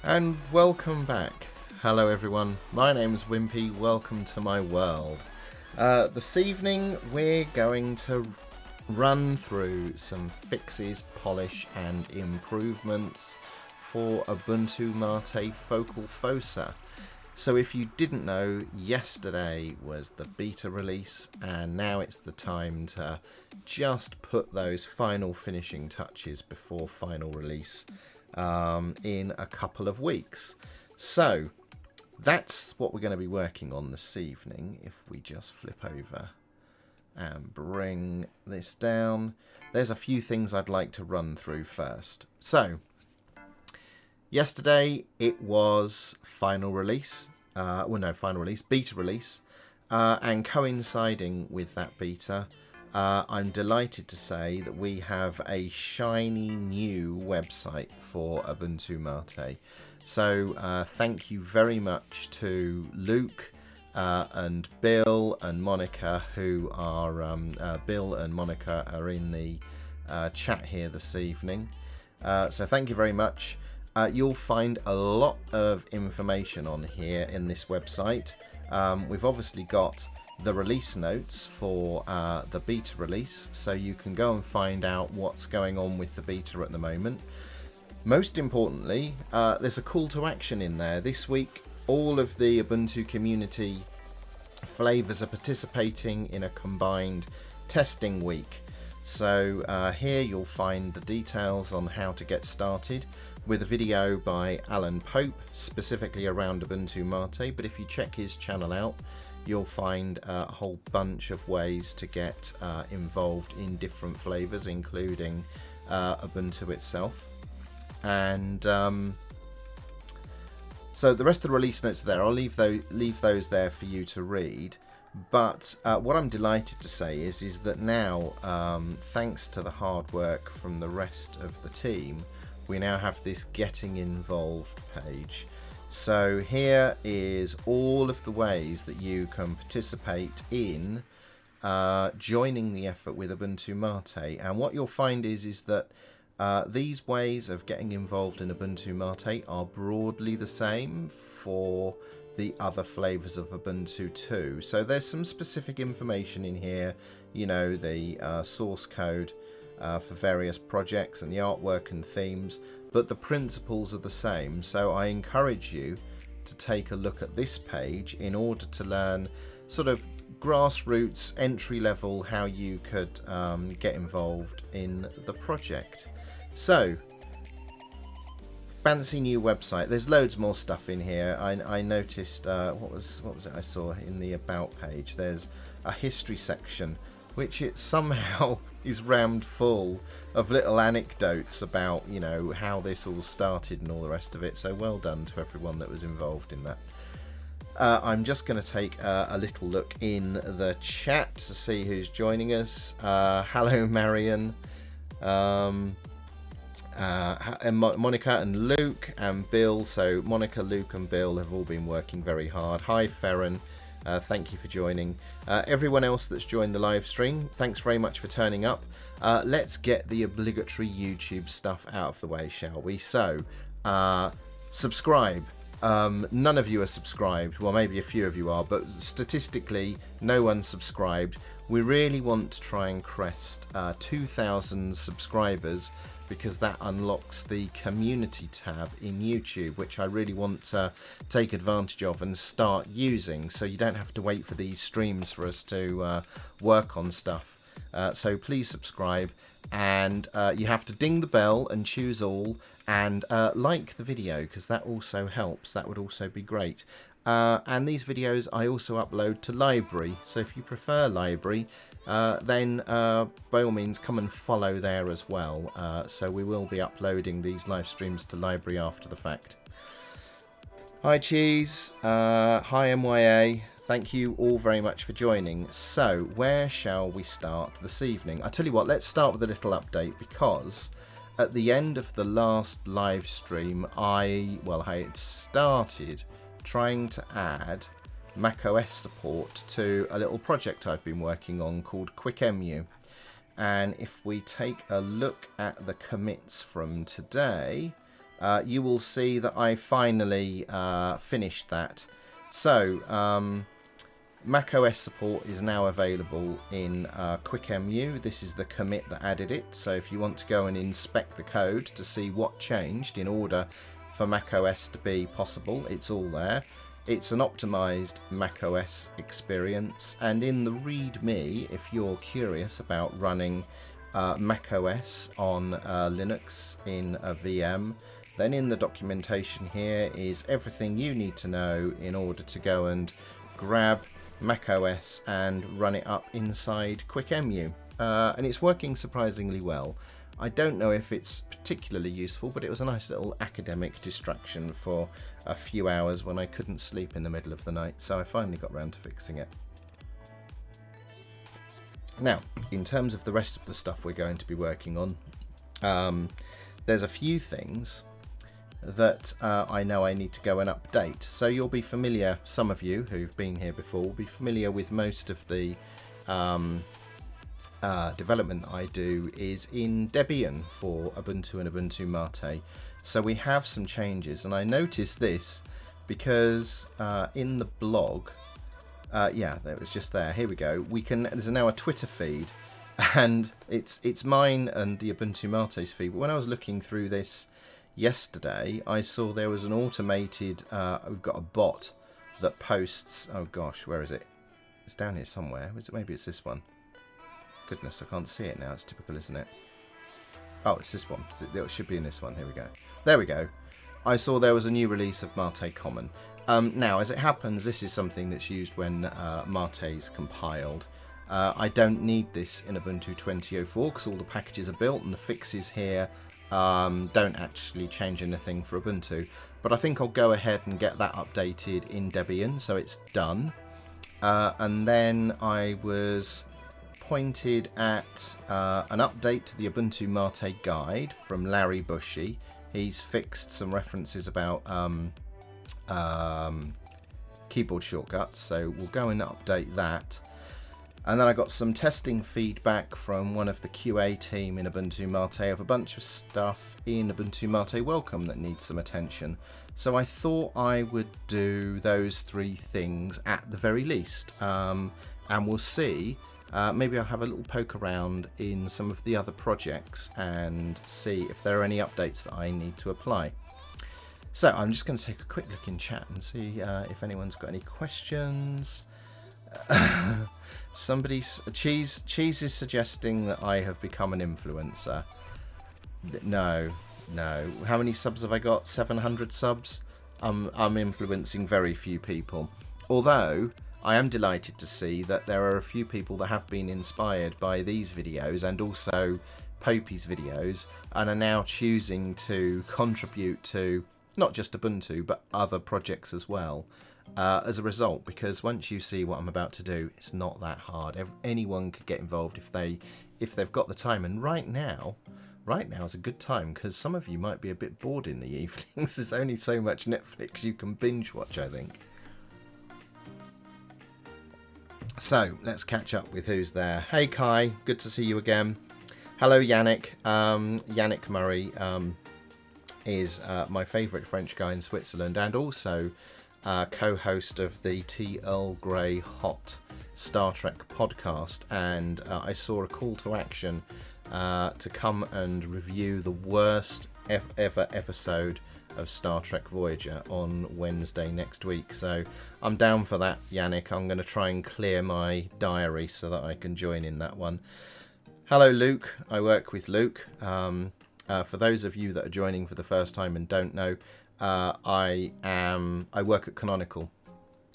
And welcome back. Hello everyone, my name is Wimpy, welcome to my world. This evening we're going to run through some fixes, polish and improvements for Ubuntu MATE Focal Fossa. So if you didn't know, yesterday was the beta release and now it's the time to just put those final finishing touches before final release in a couple of weeks. So that's what we're going to be working on this evening. If we just flip over and bring this down, there's a few things I'd like to run through first. So yesterday it was final release, beta release, and coinciding with that beta, I'm delighted to say that we have a shiny new website for Ubuntu MATE. So thank you very much to Luke and Bill and Monica, who are Bill and Monica are in the chat here this evening. So thank you very much. You'll find a lot of information on here in this website. We've obviously got the release notes for the beta release, so you can go and find out what's going on with the beta at the moment. Most importantly, there's a call to action in there. This week, all of the Ubuntu community flavors are participating in a combined testing week. So here you'll find the details on how to get started with a video by Alan Pope, specifically around Ubuntu MATE. But if you check his channel out, you'll find a whole bunch of ways to get involved in different flavors, including Ubuntu itself. And so the rest of the release notes are there. I'll leave those there for you to read. But what I'm delighted to say is that now, thanks to the hard work from the rest of the team, we now have this getting involved page. So here is all of the ways that you can participate in joining the effort with Ubuntu MATE. And what you'll find is that these ways of getting involved in Ubuntu MATE are broadly the same for the other flavors of Ubuntu too. So there's some specific information in here, you know, the source code for various projects and the artwork and themes, but the principles are the same. So I encourage you to take a look at this page in order to learn sort of grassroots, entry level, how you could get involved in the project. So fancy new website. There's loads more stuff in here. I noticed what was it I saw in the about page. There's a history section which it somehow is rammed full of little anecdotes about, you know, how this all started and all the rest of it. So well done to everyone that was involved in that. I'm just going to take a little look in the chat to see who's joining us. Hello, Marion. And Monica and Luke and Bill. So Monica, Luke and Bill have all been working very hard. Hi, Ferren. Thank you for joining. Everyone else that's joined the live stream, thanks very much for turning up. Let's get the obligatory YouTube stuff out of the way, shall we? So, subscribe. None of you are subscribed. Well, maybe a few of you are, but statistically, no one's subscribed. We really want to try and crest 2,000 subscribers, because that unlocks the community tab in YouTube, which I really want to take advantage of and start using, so you don't have to wait for these streams for us to work on stuff. So please subscribe, and you have to ding the bell and choose all, and like the video, because that also helps. That would also be great. And these videos I also upload to Library, so if you prefer Library, then by all means come and follow there as well. So we will be uploading these live streams to Library after the fact. Hi Cheese, hi MYA, thank you all very much for joining. So where shall we start this evening? I tell you what, let's start with a little update, because at the end of the last live stream I had started trying to add macOS support to a little project I've been working on called Quickemu. And if we take a look at the commits from today, you will see that I finally finished that. So macOS support is now available in Quickemu. This is the commit that added it. So if you want to go and inspect the code to see what changed in order for macOS to be possible, it's all there. It's an optimized macOS experience, and in the README, if you're curious about running macOS on Linux in a VM, then in the documentation here is everything you need to know in order to go and grab macOS and run it up inside Quickemu. And it's working surprisingly well. I don't know if it's particularly useful, but it was a nice little academic distraction for a few hours when I couldn't sleep in the middle of the night, so I finally got round to fixing it. Now, in terms of the rest of the stuff we're going to be working on, there's a few things that I know I need to go and update. So you'll be familiar, some of you who've been here before will be familiar with most of the development I do is in Debian for Ubuntu and Ubuntu MATE. So we have some changes, and I noticed this because in the blog, yeah, it was just there. Here we go. There's now a Twitter feed, and it's mine and the Ubuntu MATE's feed. But when I was looking through this yesterday, I saw there was an automated. We've got a bot that posts. Oh gosh, where is it? It's down here somewhere. Maybe it's this one. Goodness, I can't see it now. It's typical, isn't it? Oh, it's this one. It should be in this one. Here we go. There we go. I saw there was a new release of Mate Common. Now, as it happens, this is something that's used when Mate's compiled. I don't need this in Ubuntu 20.04 because all the packages are built and the fixes here don't actually change anything for Ubuntu. But I think I'll go ahead and get that updated in Debian, so it's done. And then I was pointed at an update to the Ubuntu MATE guide from Larry Bushy. He's fixed some references about keyboard shortcuts, so we'll go and update that. And then I got some testing feedback from one of the QA team in Ubuntu MATE of a bunch of stuff in Ubuntu MATE Welcome that needs some attention. So I thought I would do those three things at the very least, and we'll see. Maybe I'll have a little poke around in some of the other projects and see if there are any updates that I need to apply. So I'm just going to take a quick look in chat and see if anyone's got any questions. Cheese is suggesting that I have become an influencer. No. How many subs have I got? 700 subs? I'm influencing very few people. Although I am delighted to see that there are a few people that have been inspired by these videos and also Popey's videos and are now choosing to contribute to not just Ubuntu but other projects as well as a result, because once you see what I'm about to do, it's not that hard. Anyone could get involved if they've got the time, and right now is a good time because some of you might be a bit bored in the evenings. There's only so much Netflix you can binge watch, I think. So let's catch up with who's there. Hey Kai, good to see you again. Hello Yannick. Yannick Murray is my favourite French guy in Switzerland, and also co-host of the T. Earl Grey Hot Star Trek podcast. And I saw a call to action to come and review the worst ever episode of Star Trek Voyager on Wednesday next week. So I'm down for that, Yannick. I'm going to try and clear my diary so that I can join in that one. Hello, Luke. I work with Luke. For those of you that are joining for the first time and don't know, I work at Canonical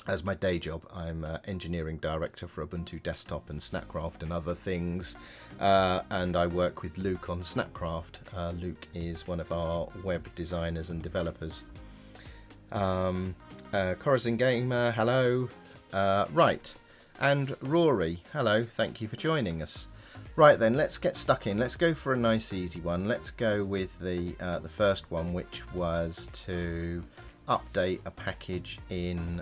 as my day job. I'm engineering director for Ubuntu Desktop and Snapcraft and other things, and I work with Luke on Snapcraft. Luke is one of our web designers and developers. Corazon Gamer, hello. Right, and Rory, hello, thank you for joining us. Right then, let's get stuck in. Let's go for a nice easy one. Let's go with the first one, which was to update a package in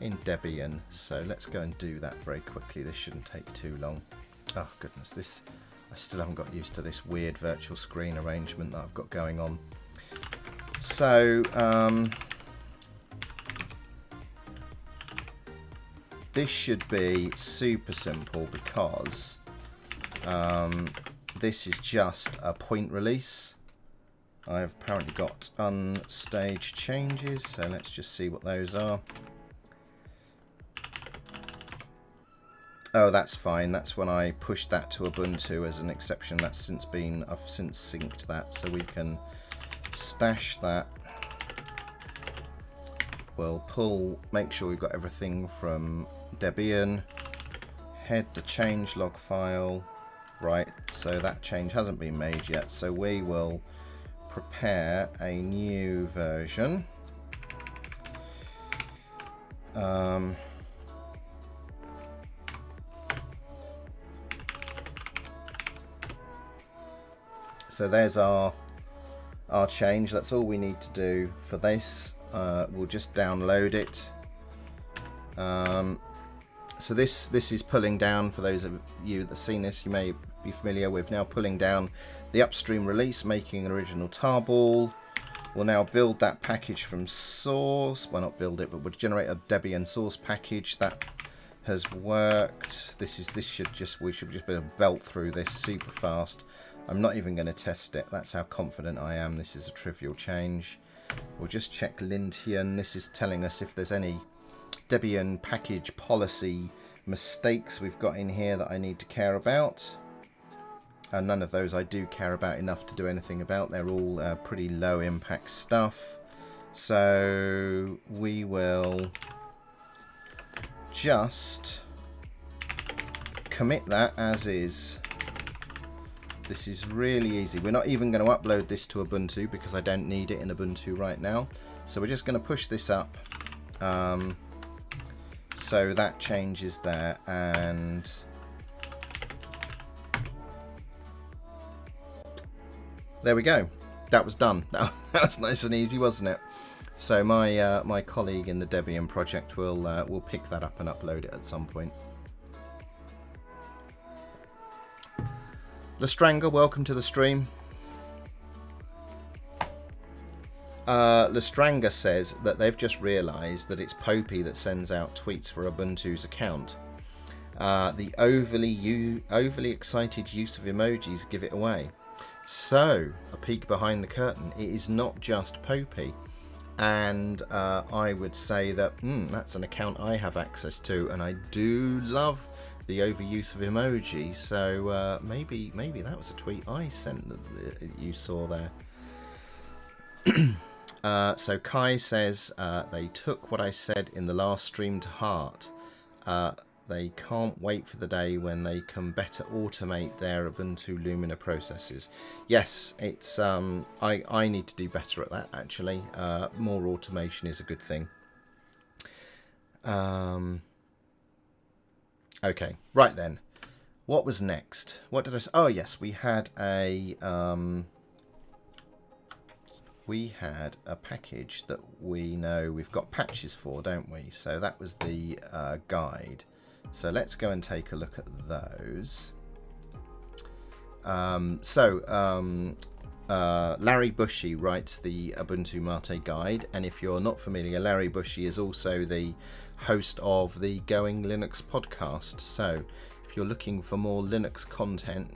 Debian. So let's go and do that very quickly. This shouldn't take too long. Oh goodness, this I still haven't got used to this weird virtual screen arrangement that I've got going on. So this should be super simple because this is just a point release. I've apparently got unstaged changes, so let's just see what those are. Oh, that's fine. That's when I pushed that to Ubuntu as an exception. That's since been, I've since synced that, so we can stash that. We'll pull, make sure we've got everything from Debian, head the changelog file. Right, so that change hasn't been made yet, so we will prepare a new version. So there's our change. That's all we need to do for this. We'll just download it. So this is pulling down, for those of you that have seen this, you may be familiar with, now pulling down the upstream release, making an original tarball. We'll now build that package from source. Well, not build it, but we'll generate a Debian source package. That has worked. We should just be able to belt through this super fast. I'm not even going to test it. That's how confident I am. This is a trivial change. We'll just check Lintian. This is telling us if there's any Debian package policy mistakes we've got in here that I need to care about. And none of those I do care about enough to do anything about. They're all pretty low impact stuff. So we will just commit that as is. This is really easy. We're not even going to upload this to Ubuntu because I don't need it in Ubuntu right now. So we're just going to push this up. So that change is there, and there we go. That was done. That was nice and easy, wasn't it? So my my colleague in the Debian project will pick that up and upload it at some point. Lestranga, welcome to the stream. Lestranga says that they've just realised that it's Popey that sends out tweets for Ubuntu's account. The overly excited use of emojis give it away. So, a peek behind the curtain, it is not just Popey. And I would say that that's an account I have access to, and I do love the overuse of emoji. So maybe that was a tweet I sent that you saw there. So Kai says they took what I said in the last stream to heart. They can't wait for the day when they can better automate their Ubuntu Lumina processes. Yes, it's I need to do better at that actually. More automation is a good thing. Okay, right then. What was next? What did I say? Oh yes, we had a package that we know we've got patches for, don't we? So that was the guide. So let's go and take a look at those. Larry Bushy writes the Ubuntu MATE guide, and if you're not familiar, Larry Bushy is also the host of the Going Linux podcast. So if you're looking for more Linux content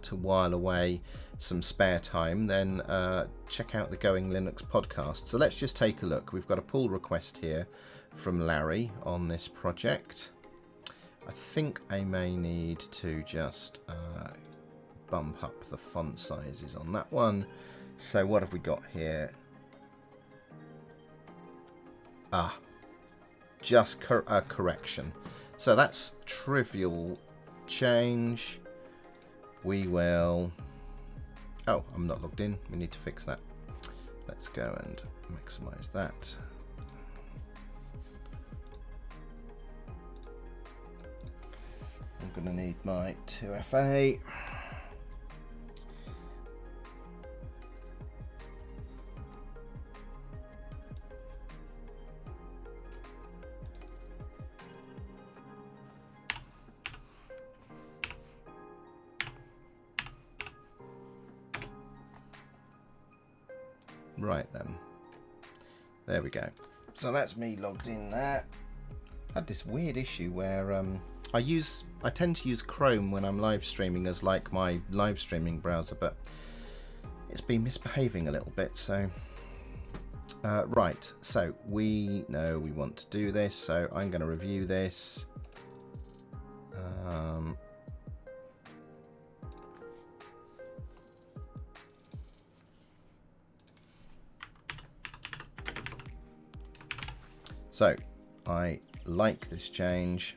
to while away some spare time, then check out the Going Linux podcast. So let's just take a look. We've got a pull request here from Larry on this project. I think I may need to just bump up the font sizes on that one. So what have we got here? Just a correction. So that's trivial change. We will... Oh, I'm not logged in. We need to fix that. Let's go and maximize that. I'm going to need my 2FA. Right then. There we go. So that's me logged in there. I had this weird issue where I tend to use Chrome when I'm live streaming as like my live streaming browser, but it's been misbehaving a little bit. So right, so we know we want to do this, so I'm going to review this. So I like this change.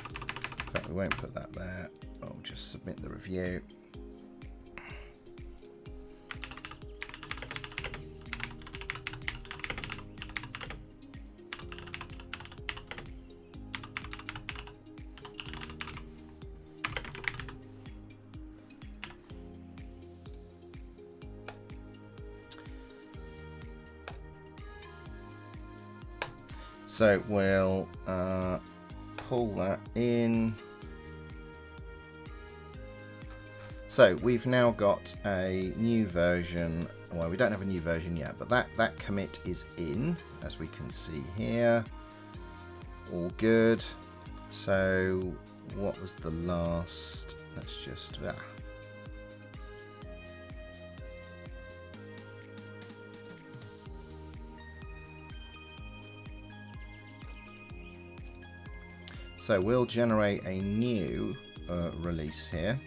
In fact, we won't put that there. I'll just submit the review. So we'll pull that in. So we've now got a new version. Well, we don't have a new version yet, but that commit is in, as we can see here. All good. So what was the last? Let's just... So we'll generate a new release here.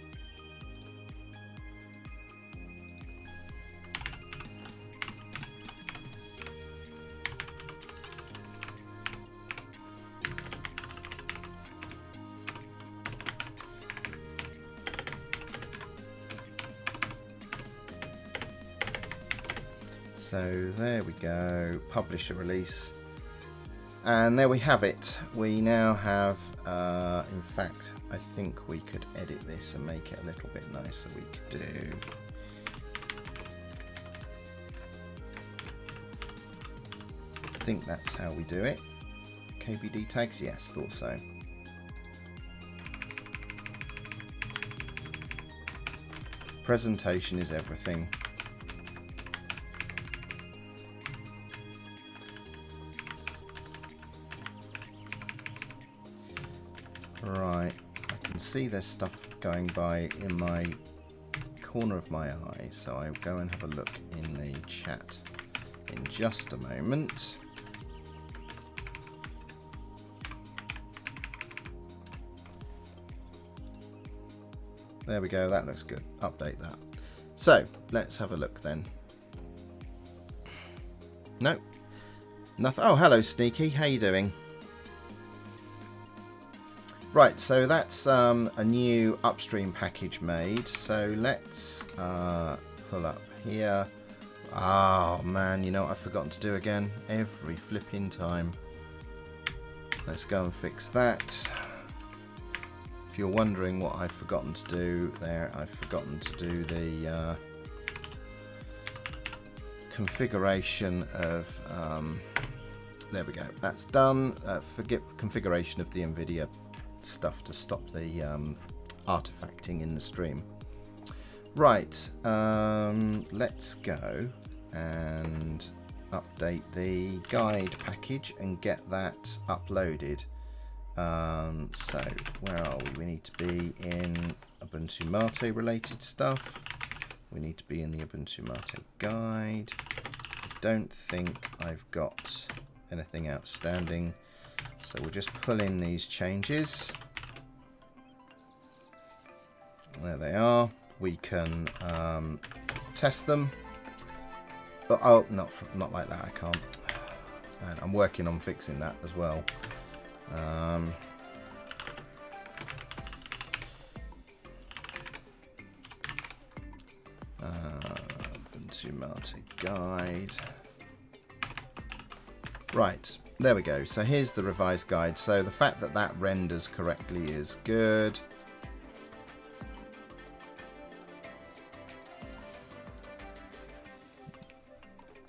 So there we go, publish a release. And there we have it. We now have, in fact, I think we could edit this and make it a little bit nicer. We could do... I think that's how we do it. KBD tags, yes, thought so. Presentation is everything. Right, I can see there's stuff going by in my corner of my eye, so I'll go and have a look in the chat in just a moment. There we go, that looks good. Update that. So, let's have a look then. No, nothing. Oh, hello Sneaky, how you doing? Right, so that's a new upstream package made. So let's pull up here. Oh man, you know what I've forgotten to do again? Every flipping time. Let's go and fix that. If you're wondering what I've forgotten to do there, I've forgotten to do the configuration of... there we go, that's done. Forget configuration of the NVIDIA stuff to stop the artifacting in the stream. Right, let's go and update the guide package and get that uploaded. So where are we? We need to be in Ubuntu MATE related stuff. We need to be in the Ubuntu MATE guide. I don't think I've got anything outstanding. So we'll just pull in these changes. There they are. We can test them. But oh, not like that. I can't. And I'm working on fixing that as well. Ubuntu MATE guide. Right, there we go. So here's the revised guide. So the fact that that renders correctly is good.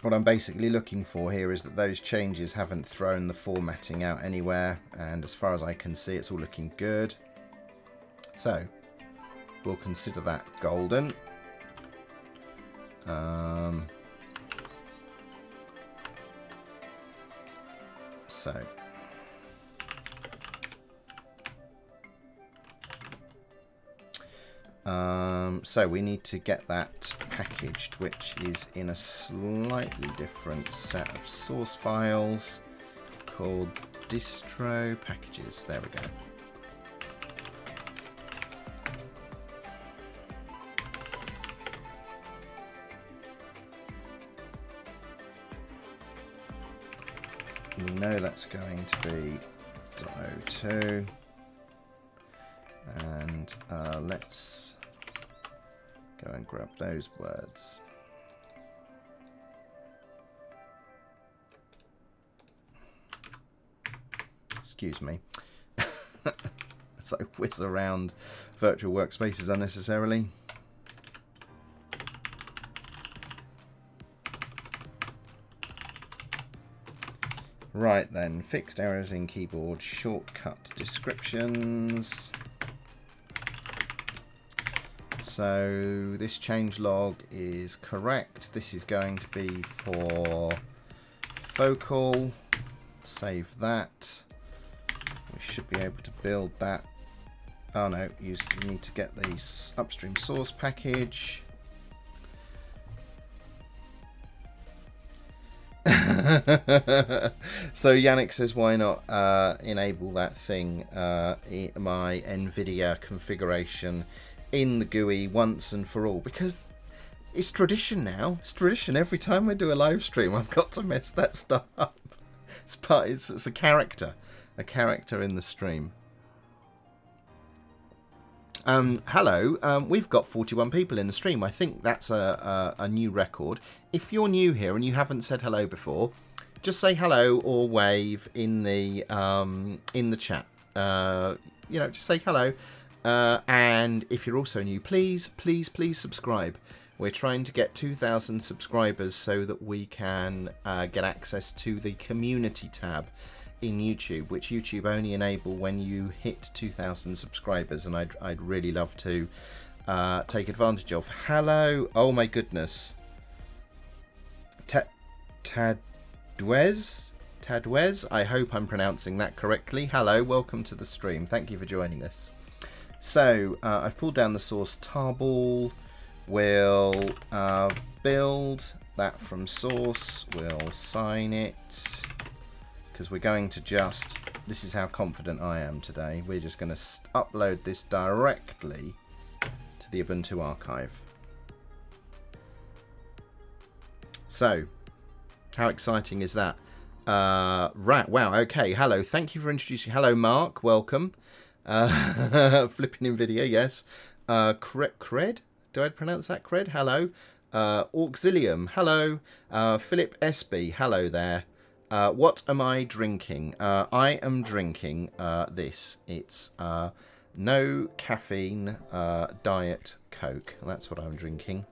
What I'm basically looking for here is that those changes haven't thrown the formatting out anywhere, and as far as I can see it's all looking good. So we'll consider that golden. So we need to get that packaged, which is in a slightly different set of source files called distro packages. There we go. We know that's going to be .02, and let's go and grab those words. Excuse me. As I whiz around virtual workspaces unnecessarily. Right then, fixed errors in keyboard shortcut descriptions. So this change log is correct. This is going to be for focal. Save that. We should be able to build that. Oh no, you need to get the upstream source package. So Yannick says, why not enable that thing, in my NVIDIA configuration in the GUI once and for all? Because it's tradition now. It's tradition. Every time I do a live stream, I've got to mess that stuff up. It's a character in the stream. Hello, we've got 41 people in the stream. I think that's a new record. If you're new here and you haven't said hello before, just say hello or wave in the chat. You know, just say hello. And if you're also new, please subscribe. We're trying to get 2,000 subscribers so that we can get access to the community tab in YouTube, which YouTube only enable when you hit 2,000 subscribers, and I'd really love to take advantage of. Hello, oh my goodness, Tadwez, I hope I'm pronouncing that correctly. Hello, welcome to the stream. Thank you for joining us. So I've pulled down the source tarball. We'll build that from source. We'll sign it. Because we're going to just, this is how confident I am today, we're just going to upload this directly to the Ubuntu archive. So, how exciting is that? Right, wow, okay, hello, thank you for introducing, hello Mark, welcome. Flipping NVIDIA, yes. Cred, do I pronounce that Cred? Hello. Auxilium, hello. Philip SB, hello there. What am I drinking? I am drinking this. It's no caffeine Diet Coke. That's what I'm drinking.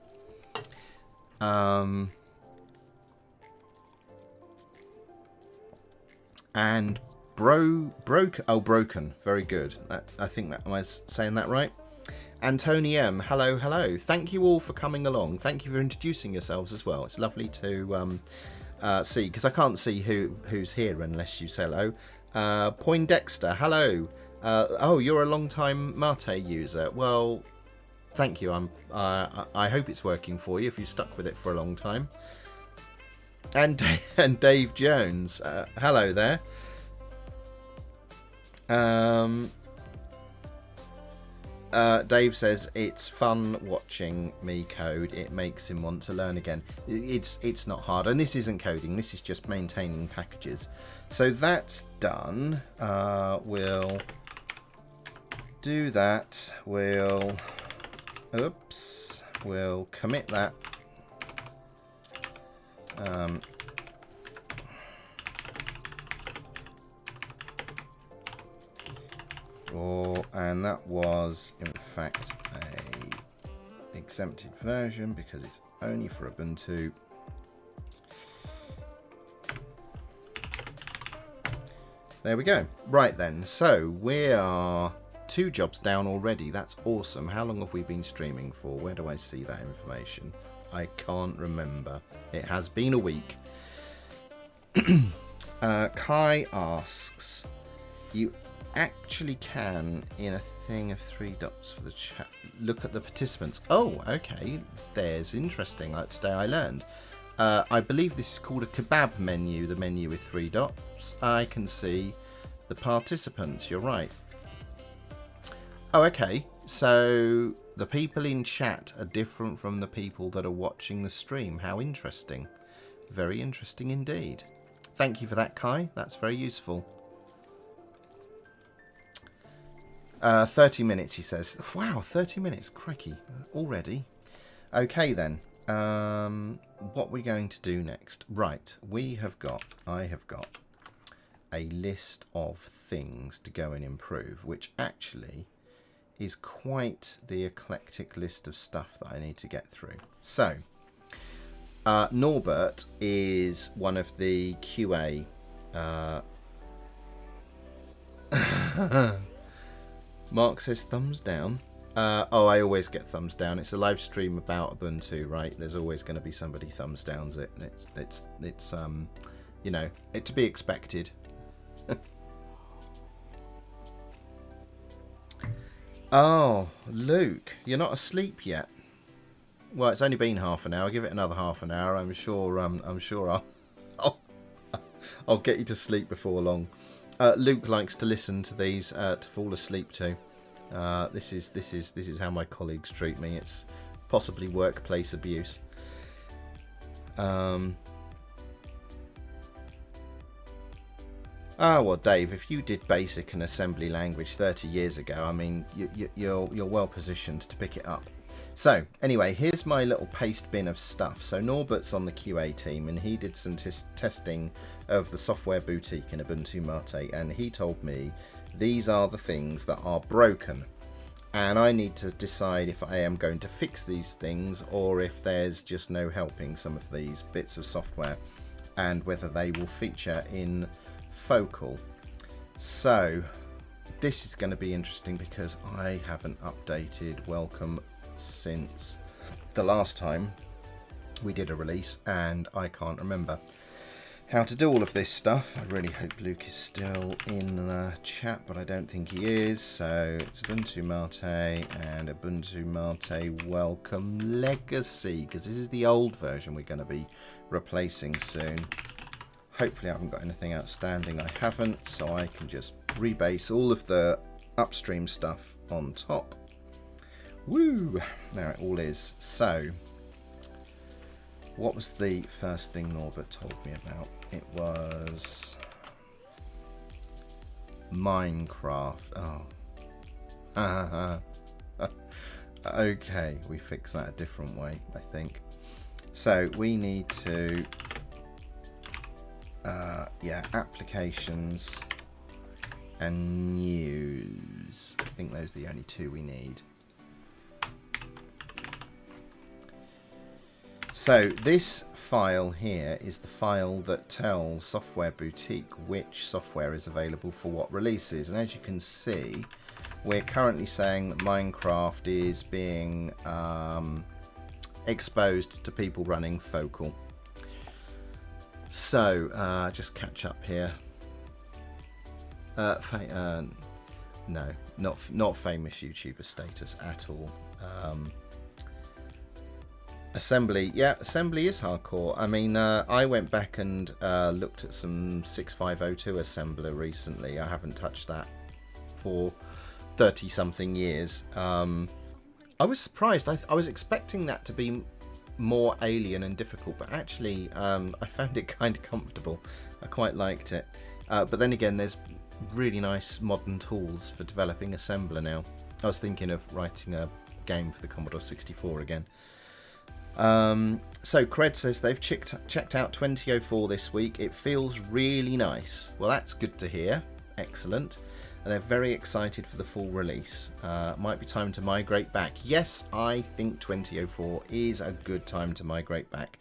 And broken. Very good. I think that, am I saying that right? Antony M, hello. Thank you all for coming along. Thank you for introducing yourselves as well. It's lovely to see, because I can't see who's here unless you say hello. Poindexter, hello. Oh, you're a long time Mate user. Well, thank you. I hope it's working for you if you've stuck with it for a long time. And Dave Jones, hello there. Dave says it's fun watching me code. It makes him want to learn again. It's not hard, and this isn't coding. This is just maintaining packages. So that's done. We'll do that. We'll commit that. And that was in fact a exempted version because it's only for Ubuntu. There we go. Right then, so we are 2 jobs down already. That's awesome. How long have we been streaming for? Where do I see that information? I can't remember. It has been a week. Kai asks, you actually can, in a thing of 3 dots for the chat, look at the participants. Oh, okay. There's interesting. Like today I learned. I believe this is called a kebab menu, the menu with 3 dots. I can see the participants. You're right. Oh, okay. So the people in chat are different from the people that are watching the stream. How interesting. Very interesting indeed. Thank you for that, Kai. That's very useful. 30 minutes, he says. Wow, 30 minutes. Crikey. Already. Okay, then. What we're going to do next. Right. I have got a list of things to go and improve, which actually is quite the eclectic list of stuff that I need to get through. So, Norbert is one of the QA. Mark says thumbs down. Oh, I always get thumbs down. It's a live stream about Ubuntu, right? There's always going to be somebody thumbs downs it. It's you know, it to be expected. Oh, Luke, you're not asleep yet. Well, it's only been half an hour. Give it another half an hour. I'm sure I'll get you to sleep before long. Luke likes to listen to these to fall asleep to. This is how my colleagues treat me. It's possibly workplace abuse. Well, Dave, if you did basic and assembly language 30 years ago, I mean, you're well positioned to pick it up. So, anyway, here's my little paste bin of stuff. So, Norbert's on the QA team, and he did some testing of the software boutique in Ubuntu MATE, and he told me these are the things that are broken. And I need to decide if I am going to fix these things or if there's just no helping some of these bits of software and whether they will feature in Focal. So this is going to be interesting because I haven't updated Welcome since the last time we did a release and I can't remember how to do all of this stuff. I really hope Luke is still in the chat, but I don't think he is. So it's Ubuntu MATE and Ubuntu MATE Welcome Legacy, because this is the old version we're going to be replacing soon. Hopefully I haven't got anything outstanding. I haven't, so I can just rebase all of the upstream stuff on top. Woo! There it all is. So, what was the first thing Norbert told me about? It was Minecraft. Oh. Okay, we fix that a different way, I think. So we need to, applications and news. I think those are the only two we need. So this file here is the file that tells Software Boutique which software is available for what releases. And as you can see, we're currently saying that Minecraft is being exposed to people running Focal. So just catch up here. No, not famous YouTuber status at all. Assembly, yeah, assembly is hardcore. I mean, I went back and looked at some 6502 assembler recently. I haven't touched that for 30 something years. I was surprised. I was expecting that to be more alien and difficult, but actually I found it kind of comfortable. I quite liked it. But then again, there's really nice modern tools for developing assembler now. I was thinking of writing a game for the Commodore 64 again. So Cred says they've checked out 2004 this week. It feels really nice. Well, that's good to hear. Excellent. And they're very excited for the full release. Might be time to migrate back. Yes, I think 2004 is a good time to migrate back.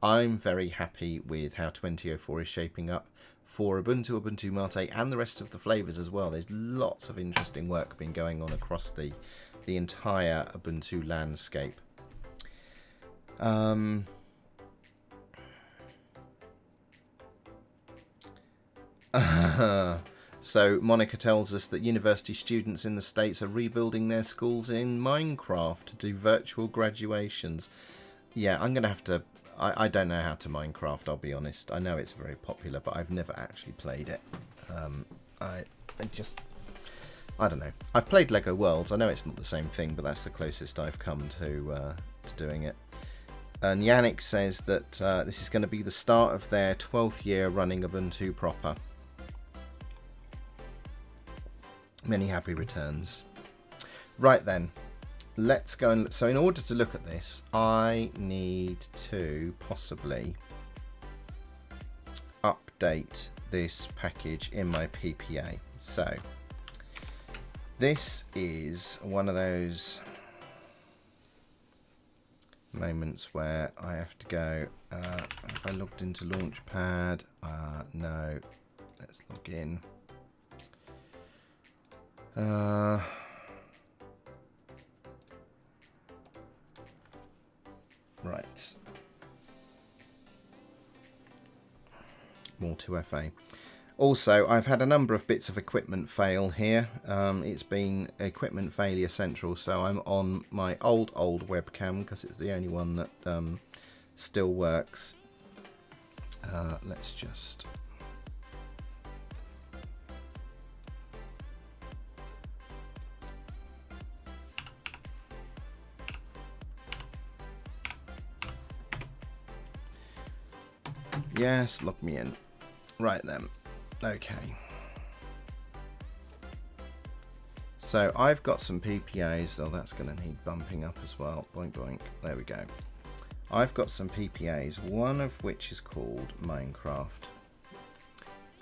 I'm very happy with how 2004 is shaping up for Ubuntu, Ubuntu MATE, and the rest of the flavors as well. There's lots of interesting work been going on across the entire Ubuntu landscape. So Monica tells us that university students in the States are rebuilding their schools in Minecraft to do virtual graduations. Yeah, I'm going to have to... I don't know how to Minecraft, I'll be honest. I know it's very popular, but I've never actually played it. I don't know. I've played Lego Worlds. I know it's not the same thing, but that's the closest I've come to doing it. And Yannick says that this is going to be the start of their 12th year running Ubuntu proper. Many happy returns. Right then, let's go and... So in order to look at this, I need to possibly update this package in my PPA. So this is one of those moments where I have to go, if I logged into Launchpad, no, let's log in. Right. More 2FA. Also, I've had a number of bits of equipment fail here. It's been equipment failure central, so I'm on my old webcam because it's the only one that still works. Let's just... Yes, log me in. Right then. Okay. So I've got some PPAs. Oh, that's going to need bumping up as well. Boink, boink. There we go. I've got some PPAs, one of which is called Minecraft.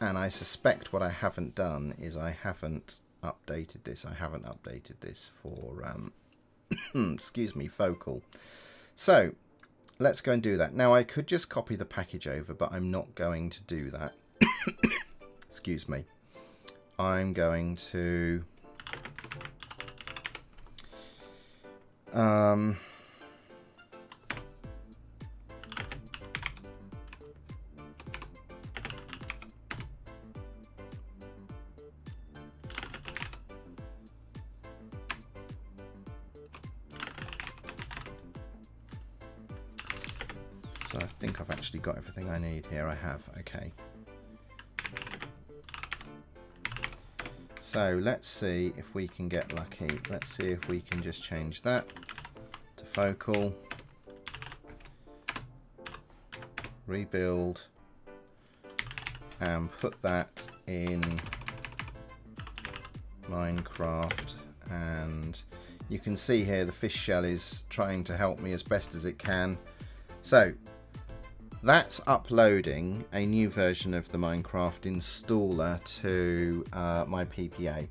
And I suspect what I haven't done is I haven't updated this. I haven't updated this for, excuse me, Focal. So let's go and do that. Now, I could just copy the package over, but I'm not going to do that. Excuse me. I'm going to... So I think I've actually got everything I need here. I have. Okay. So let's see if we can get lucky. Let's see if we can just change that to Focal. Rebuild. And put that in Minecraft. And you can see here the fish shell is trying to help me as best as it can. So that's uploading a new version of the Minecraft installer to my PPA.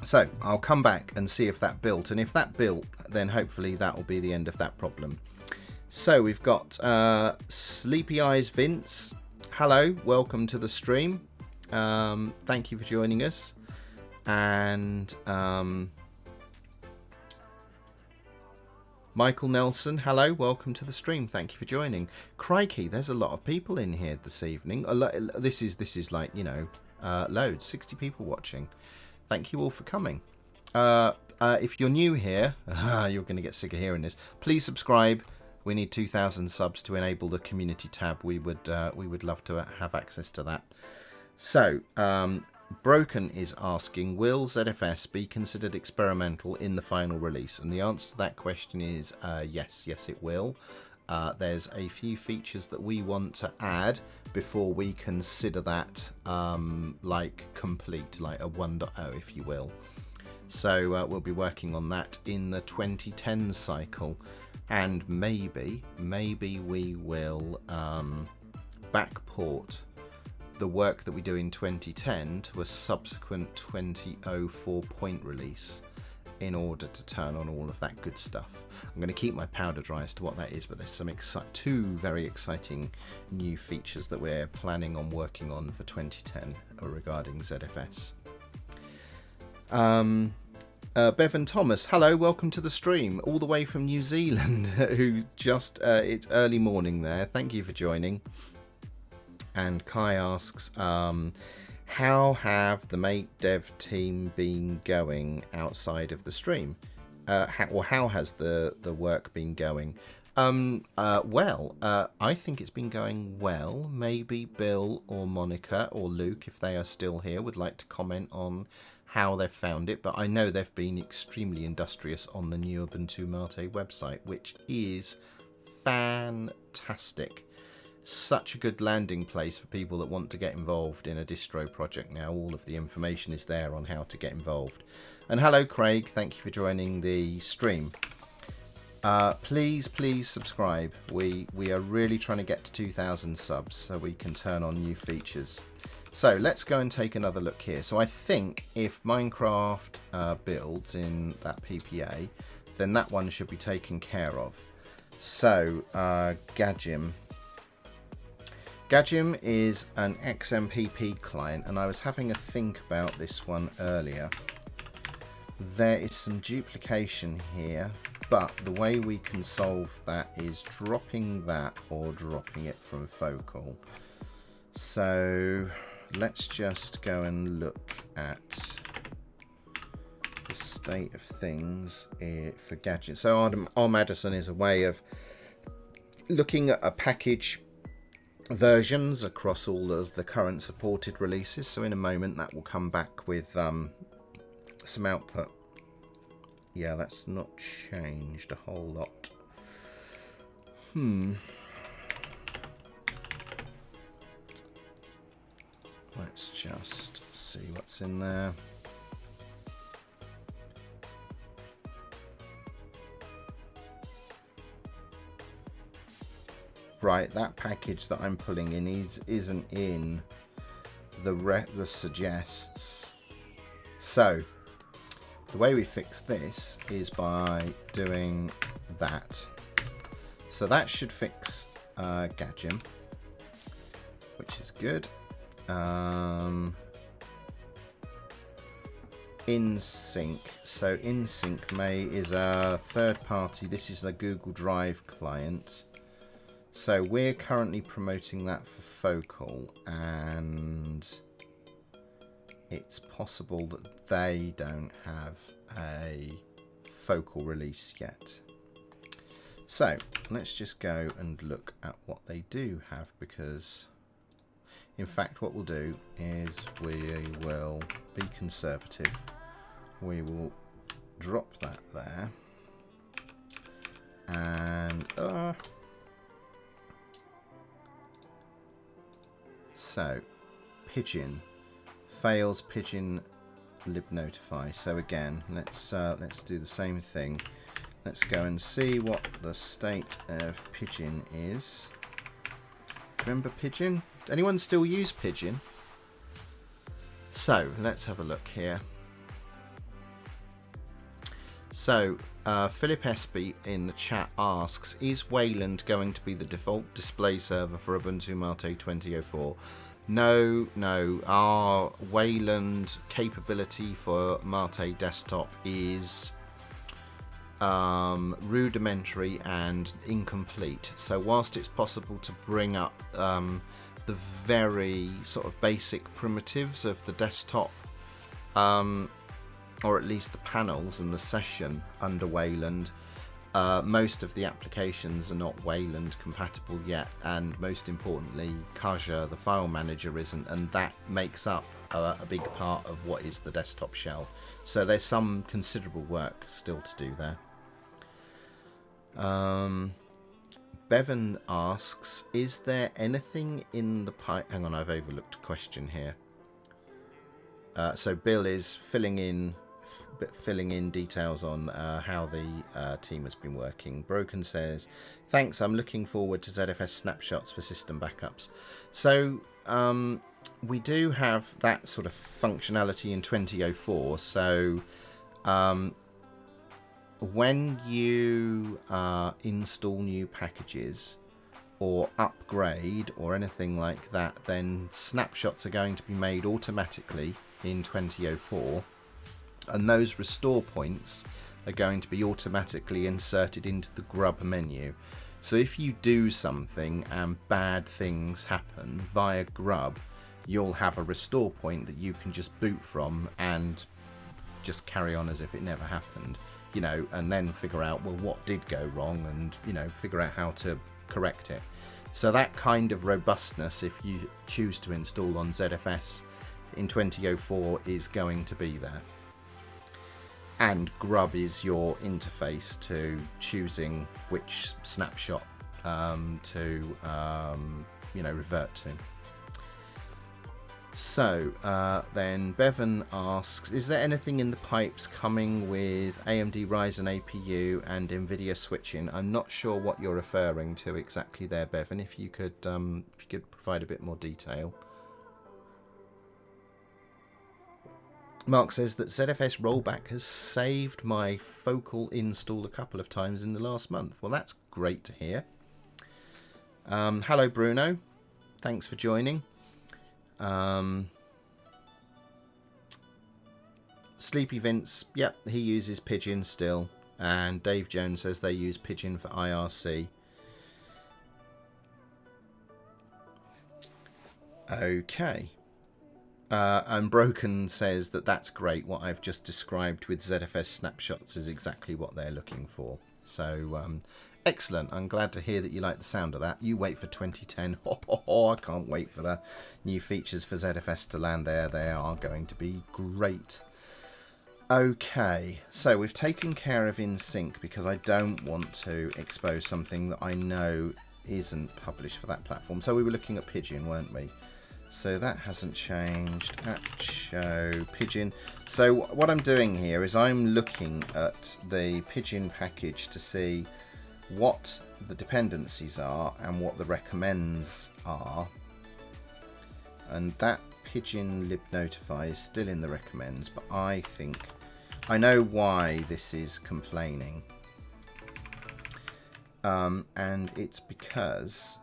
So I'll come back and see if that built, and if that built, then hopefully that will be the end of that problem. So we've got Sleepy Eyes Vince. Hello, welcome to the stream. Thank you for joining us. And Michael Nelson, hello, welcome to the stream. Thank you for joining. Crikey, there's a lot of people in here this evening. This is like, you know, loads, 60 people watching. Thank you all for coming. If you're new here, you're going to get sick of hearing this. Please subscribe. We need 2,000 subs to enable the community tab. We would love to have access to that. So, Broken is asking, will ZFS be considered experimental in the final release? And the answer to that question is yes, it will. There's a few features that we want to add before we consider that like complete, like a 1.0 if you will. So we'll be working on that in the 2010 cycle, and maybe we will backport the work that we do in 2010 to a subsequent 2004 point release in order to turn on all of that good stuff. I'm going to keep my powder dry as to what that is, but there's some two very exciting new features that we're planning on working on for 2010 regarding ZFS. Bevan Thomas, hello, welcome to the stream, all the way from New Zealand, who just, it's early morning there, thank you for joining. And Kai asks, how have the Mate Dev team been going outside of the stream? How has the work been going? Well, I think it's been going well. Maybe Bill or Monica or Luke, if they are still here, would like to comment on how they've found it, but I know they've been extremely industrious on the new Ubuntu MATE website, which is fantastic. Such a good landing place for people that want to get involved in a distro project now. All of the information is there on how to get involved. And hello Craig, thank you for joining the stream. Please subscribe. We are really trying to get to 2,000 subs so we can turn on new features. So let's go and take another look here. So I think if Minecraft builds in that PPA, then that one should be taken care of. So Gadgem. Gadgem is an XMPP client, and I was having a think about this one earlier. There is some duplication here, but the way we can solve that is dropping that or dropping it from Focal. So let's just go and look at the state of things for Gadget. So Madison is a way of looking at a package versions across all of the current supported releases. So in a moment that will come back with some output. Yeah, that's not changed a whole lot. Let's just see what's in there. Right, that package that I'm pulling in isn't in the suggests. So the way we fix this is by doing that. So that should fix Gadgem, which is good. InSync. So InSync is a third party. This is the Google Drive client. So we're currently promoting that for Focal, and it's possible that they don't have a Focal release yet. So let's just go and look at what they do have, because in fact what we'll do is we will be conservative. We will drop that there, and so Pigeon fails Pigeon libnotify. So again, let's do the same thing. Let's go and see what the state of Pigeon is. Remember Pigeon? Anyone still use Pigeon? So let's have a look here. So Philip Espy in the chat asks, is Wayland going to be the default display server for Ubuntu MATE 2004? No, our Wayland capability for MATE desktop is rudimentary and incomplete. So whilst it's possible to bring up the very sort of basic primitives of the desktop, or at least the panels and the session under Wayland, most of the applications are not Wayland compatible yet, and most importantly Kaja, the file manager, isn't, and that makes up a big part of what is the desktop shell. So there's some considerable work still to do there. Bevan asks, is there anything in the pipe? Hang on, I've overlooked a question here. So Bill is filling in details on how the team has been working. Broken says, thanks, I'm looking forward to ZFS snapshots for system backups. So we do have that sort of functionality in 2004. So when you install new packages or upgrade or anything like that, then snapshots are going to be made automatically in 2004. and those restore points are going to be automatically inserted into the grub menu. So if you do something and bad things happen via grub, you'll have a restore point that you can just boot from and just carry on as if it never happened, you know, and then figure out, well, what did go wrong, and, you know, figure out how to correct it. So that kind of robustness, if you choose to install on ZFS in 2004, is going to be there. And grub is your interface to choosing which snapshot to you know, revert to. So then Bevan asks, is there anything in the pipes coming with AMD Ryzen APU and NVIDIA switching? I'm not sure what you're referring to exactly there, Bevan. If you could provide a bit more detail. Mark says that ZFS rollback has saved my Focal install a couple of times in the last month. Well, that's great to hear. Hello, Bruno. Thanks for joining. Sleepy Vince, yep, he uses Pigeon still. And Dave Jones says they use Pigeon for IRC. Okay. And Broken says that that's great. What I've just described with ZFS snapshots is exactly what they're looking for. So, excellent. I'm glad to hear that you like the sound of that. You wait for 2010. I can't wait for the new features for ZFS to land there. They are going to be great. Okay, so we've taken care of InSync because I don't want to expose something that I know isn't published for that platform. So we were looking at Pigeon, weren't we? So that hasn't changed. App show Pigeon. So what I'm doing here is I'm looking at the Pigeon package to see what the dependencies are and what the recommends are. And that Pigeon libnotify is still in the recommends, but I think I know why this is complaining. And it's because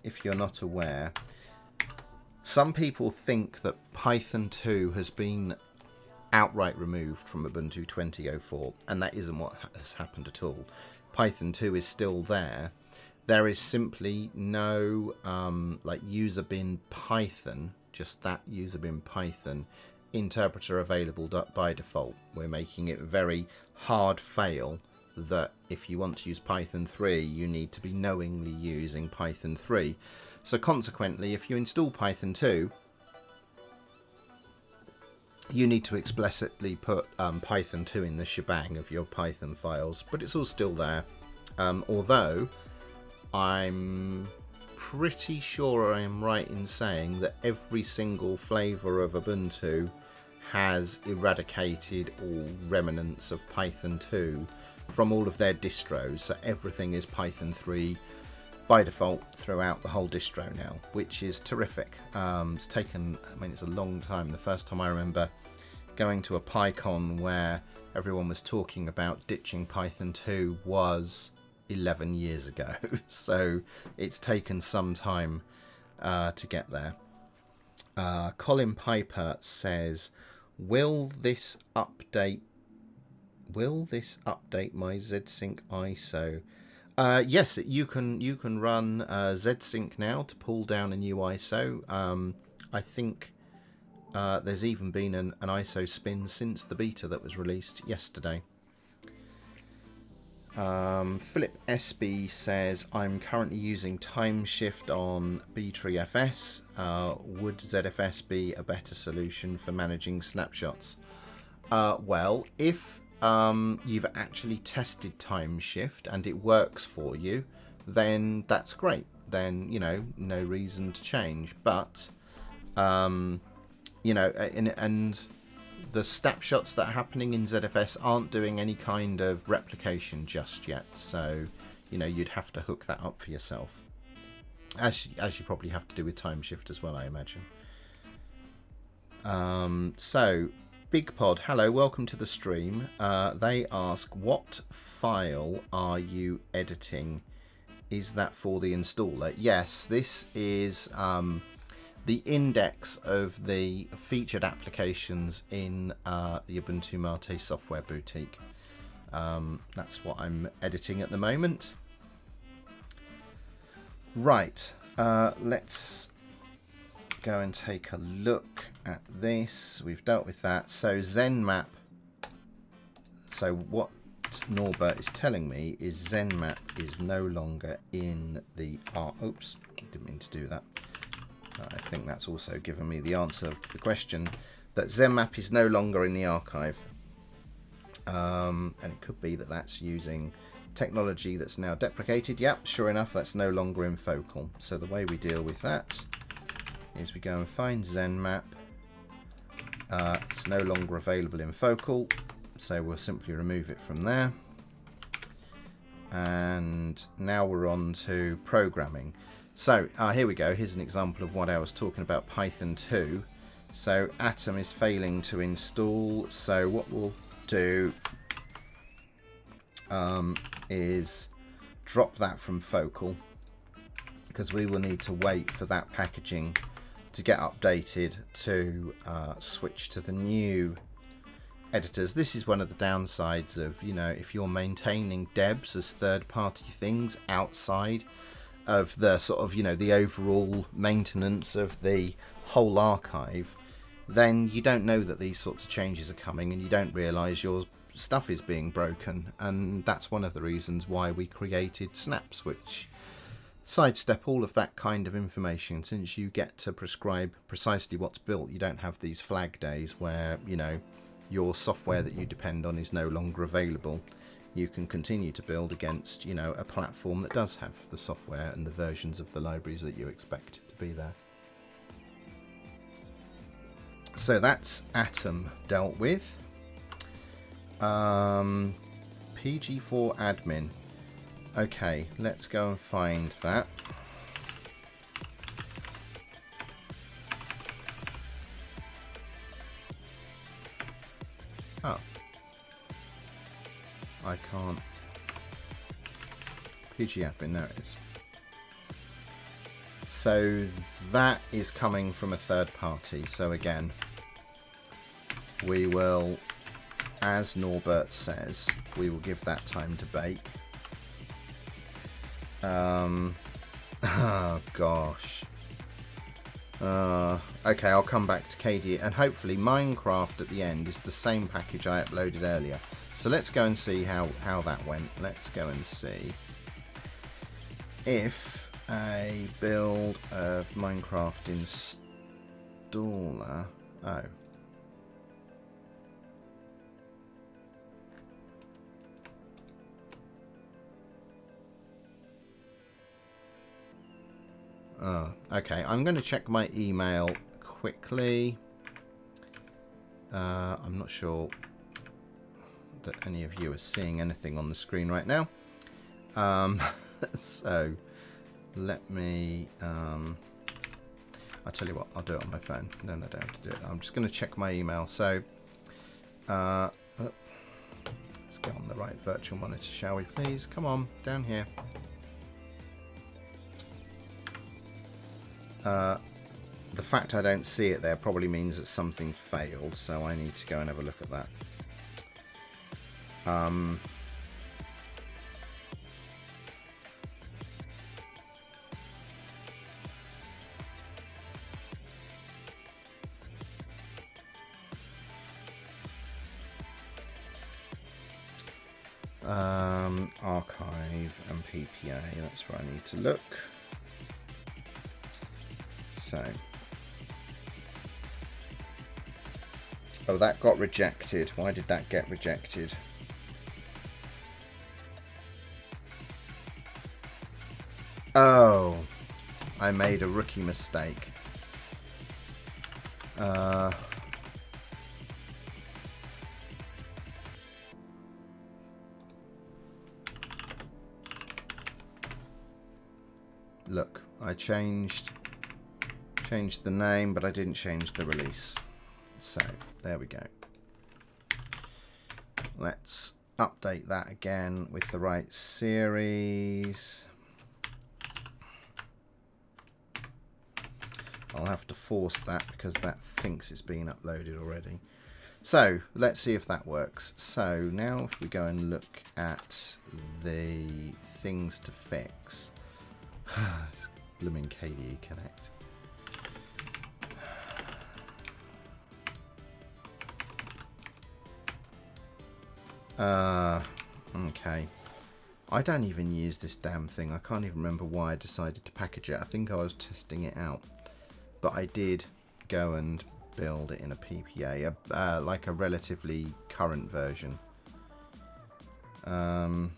if you're not aware, some people think that Python 2 has been outright removed from Ubuntu 2004, and that isn't what has happened at all. Python 2 is still there. There is simply no like user bin Python, just that user bin Python interpreter available by default. We're making it very hard fail that if you want to use Python 3, you need to be knowingly using Python 3. So consequently, if you install Python 2, you need to explicitly put Python 2 in the shebang of your Python files, but it's all still there. Although I'm pretty sure I am right in saying that every single flavour of Ubuntu has eradicated all remnants of Python 2 from all of their distros, so everything is Python 3 by default throughout the whole distro now, which is terrific. It's taken, I mean, it's a long time. The first time I remember going to a PyCon where everyone was talking about ditching Python 2 was 11 years ago, so it's taken some time to get there. Colin Piper says, will this update my ZSync ISO? Yes, you can run ZSync now to pull down a new ISO. I think there's even been an ISO spin since the beta that was released yesterday. Philip SB says, I'm currently using Timeshift on bTreeFS. Would ZFS be a better solution for managing snapshots? Well, if you've actually tested Timeshift and it works for you, then that's great. Then, you know, no reason to change. But, you know, and the snapshots that are happening in ZFS aren't doing any kind of replication just yet. So, you know, you'd have to hook that up for yourself. As you probably have to do with Timeshift as well, I imagine. So, Big Pod, hello, welcome to the stream. They ask, what file are you editing? Is that for the installer? Yes, this is the index of the featured applications in the Ubuntu MATE software boutique. That's what I'm editing at the moment. Right, let's go and take a look at this. We've dealt with that. So ZenMap. So what Norbert is telling me is ZenMap is no longer in the oops, didn't mean to do that. I think that's also given me the answer to the question, that ZenMap is no longer in the archive. And it could be that that's using technology that's now deprecated. Yep, sure enough, that's no longer in Focal. So the way we deal with that is we go and find ZenMap. It's no longer available in Focal, so we'll simply remove it from there. And now we're on to programming. So here we go. Here's an example of what I was talking about, Python 2. So Atom is failing to install. So what we'll do is drop that from Focal, because we will need to wait for that packaging to get updated to switch to the new editors. This is one of the downsides of, you know, if you're maintaining debs as third-party things outside of the sort of, you know, the overall maintenance of the whole archive, then you don't know that these sorts of changes are coming, and you don't realize your stuff is being broken. And that's one of the reasons why we created snaps, which sidestep all of that kind of information. Since you get to prescribe precisely what's built, you don't have these flag days where, you know, your software that you depend on is no longer available. You can continue to build against, you know, a platform that does have the software and the versions of the libraries that you expect to be there. So that's Atom dealt with. PG4 admin. Okay, let's go and find that. Oh. I can't. PG admin, there it is. So that is coming from a third party. So again, we will, as Norbert says, we will give that time to bake. Oh gosh. Okay, I'll come back to KDE, and hopefully Minecraft at the end is the same package I uploaded earlier. So let's go and see how that went. Let's go and see if a build of Minecraft installer. Oh. Oh, okay, I'm going to check my email quickly. I'm not sure that any of you are seeing anything on the screen right now. So let me, I'll tell you what, I'll do it on my phone. No, I don't have to do it. I'm just going to check my email. So let's get on the right virtual monitor, shall we please? Come on, down here. The fact I don't see it there probably means that something failed, so I need to go and have a look at that. Archive and PPA, that's where I need to look. So, oh, that got rejected. Why did that get rejected? Oh, I made a rookie mistake. Look, I changed the name, but I didn't change the release. So there we go. Let's update that again with the right series. I'll have to force that because that thinks it's been uploaded already. So let's see if that works. So now if we go and look at the things to fix, it's blooming KDE Connect. Okay. I don't even use this damn thing. I can't even remember why I decided to package it. I think I was testing it out, but I did go and build it in a PPA, like a relatively current version. When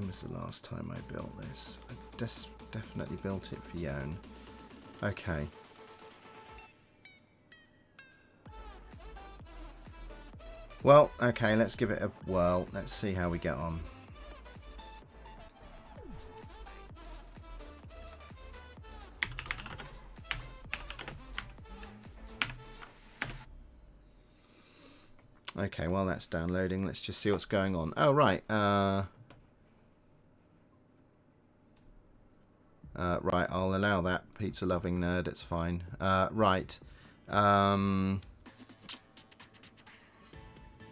was the last time I built this? I definitely built it for Yon. Okay. Well, okay, let's give it a whirl. Let's see how we get on. Okay, while that's downloading, let's just see what's going on. Oh, right. Right, I'll allow that. Pizza-loving nerd, it's fine. Right.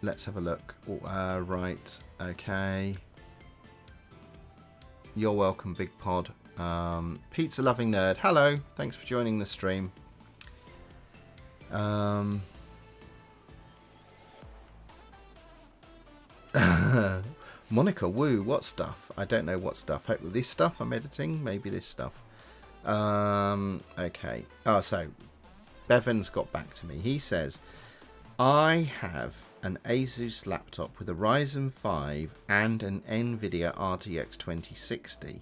Let's have a look. Right, okay. You're welcome, Big Pod. Pizza-loving nerd, hello. Thanks for joining the stream. Monica, woo, what stuff? I don't know what stuff. This stuff I'm editing? Maybe this stuff. Okay. Oh, so Bevan's got back to me. He says, I have an Asus laptop with a Ryzen 5 and an NVIDIA RTX 2060.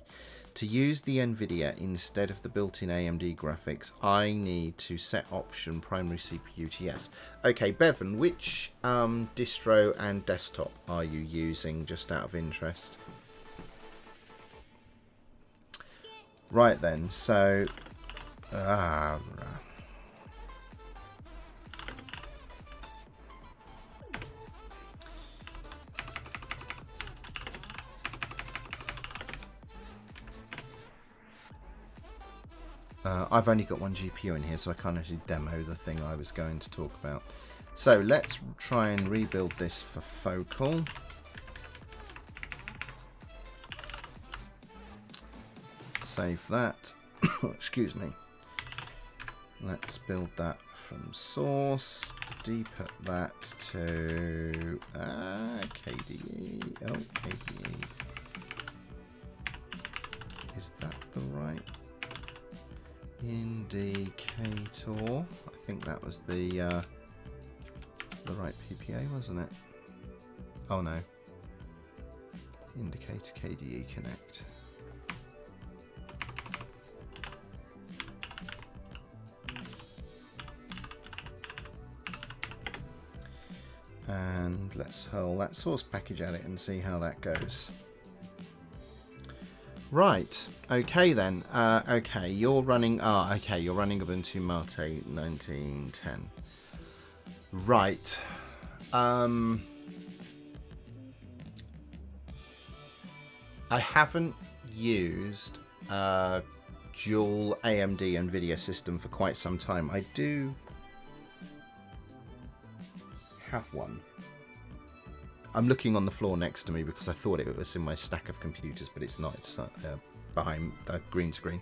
To use the NVIDIA instead of the built-in AMD graphics, I need to set option primary CPU to yes. Okay, Bevan, which distro and desktop are you using, just out of interest? Right then, so... I've only got one GPU in here, so I can't actually demo the thing I was going to talk about. So let's try and rebuild this for Focal. Save that. Excuse me. Let's build that from source. Deput that to KDE. Oh, KDE. Is that the right indicator? I think that was the right PPA, wasn't it? Oh no. Indicator KDE Connect. And let's hurl that source package at it and see how that goes. Right, okay then. Okay, you're running. Okay, you're running Ubuntu MATE 1910. Right. I haven't used dual AMD NVIDIA system for quite some time. I do have one. I'm looking on the floor next to me because I thought it was in my stack of computers, but it's not. It's behind the green screen.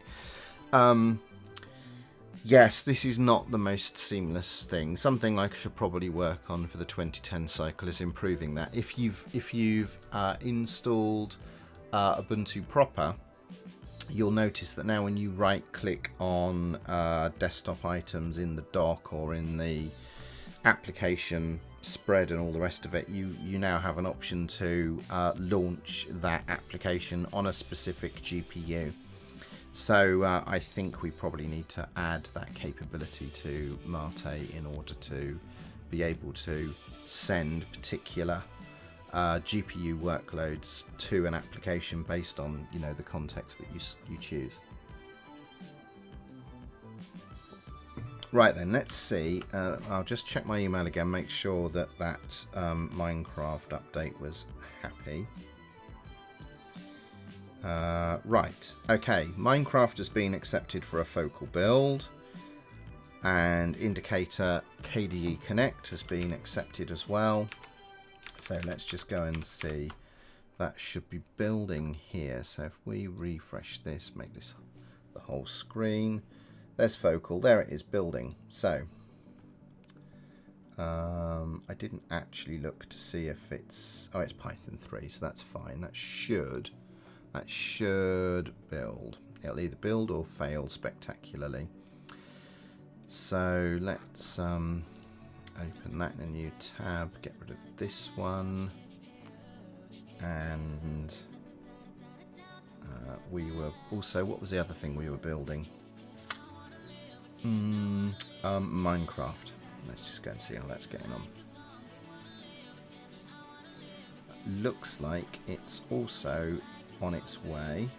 Yes, this is not the most seamless thing. Something I should probably work on for the 2010 cycle is improving that. If you've installed Ubuntu proper, you'll notice that now when you right-click on desktop items in the dock or in the application spread and all the rest of it, you now have an option to launch that application on a specific GPU. So I think we probably need to add that capability to MATE in order to be able to send particular GPU workloads to an application based on, you know, the context that you choose. Right then, let's see. I'll just check my email again, make sure that Minecraft update was happy. Right, okay, Minecraft has been accepted for a focal build, and indicator KDE Connect has been accepted as well. So let's just go and see. That should be building here. So if we refresh this, make this the whole screen, there's focal, there it is building. So I didn't actually look to see if it's, oh, it's Python 3, so that's fine. That should build. It'll either build or fail spectacularly. So let's open that in a new tab, get rid of this one, and we were also, what was the other thing we were building? Minecraft. Let's just go and see how that's getting on. Looks like it's also on its way.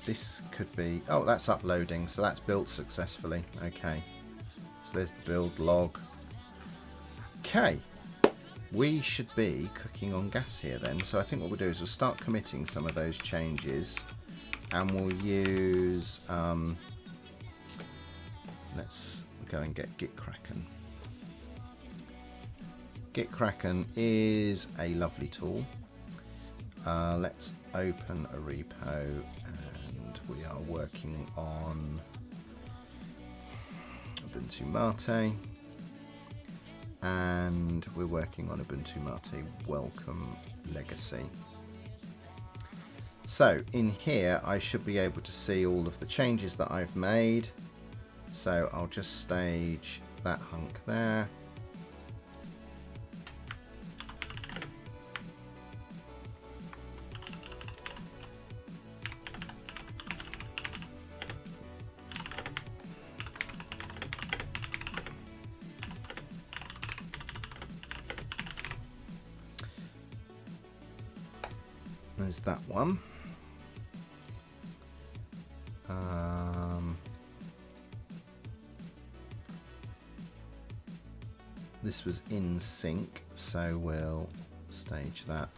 This could be, oh, that's uploading, so that's built successfully. Okay, so there's the build log. Okay, we should be cooking on gas here then. So I think what we'll do is we'll start committing some of those changes, and we'll use let's go and get Gitkraken. Gitkraken is a lovely tool. Let's open a repo, and we are working on Ubuntu MATE, and we're working on Ubuntu MATE Welcome Legacy. So in here I should be able to see all of the changes that I've made. So I'll just stage that hunk there. There's that one. This was in sync, so we'll stage that.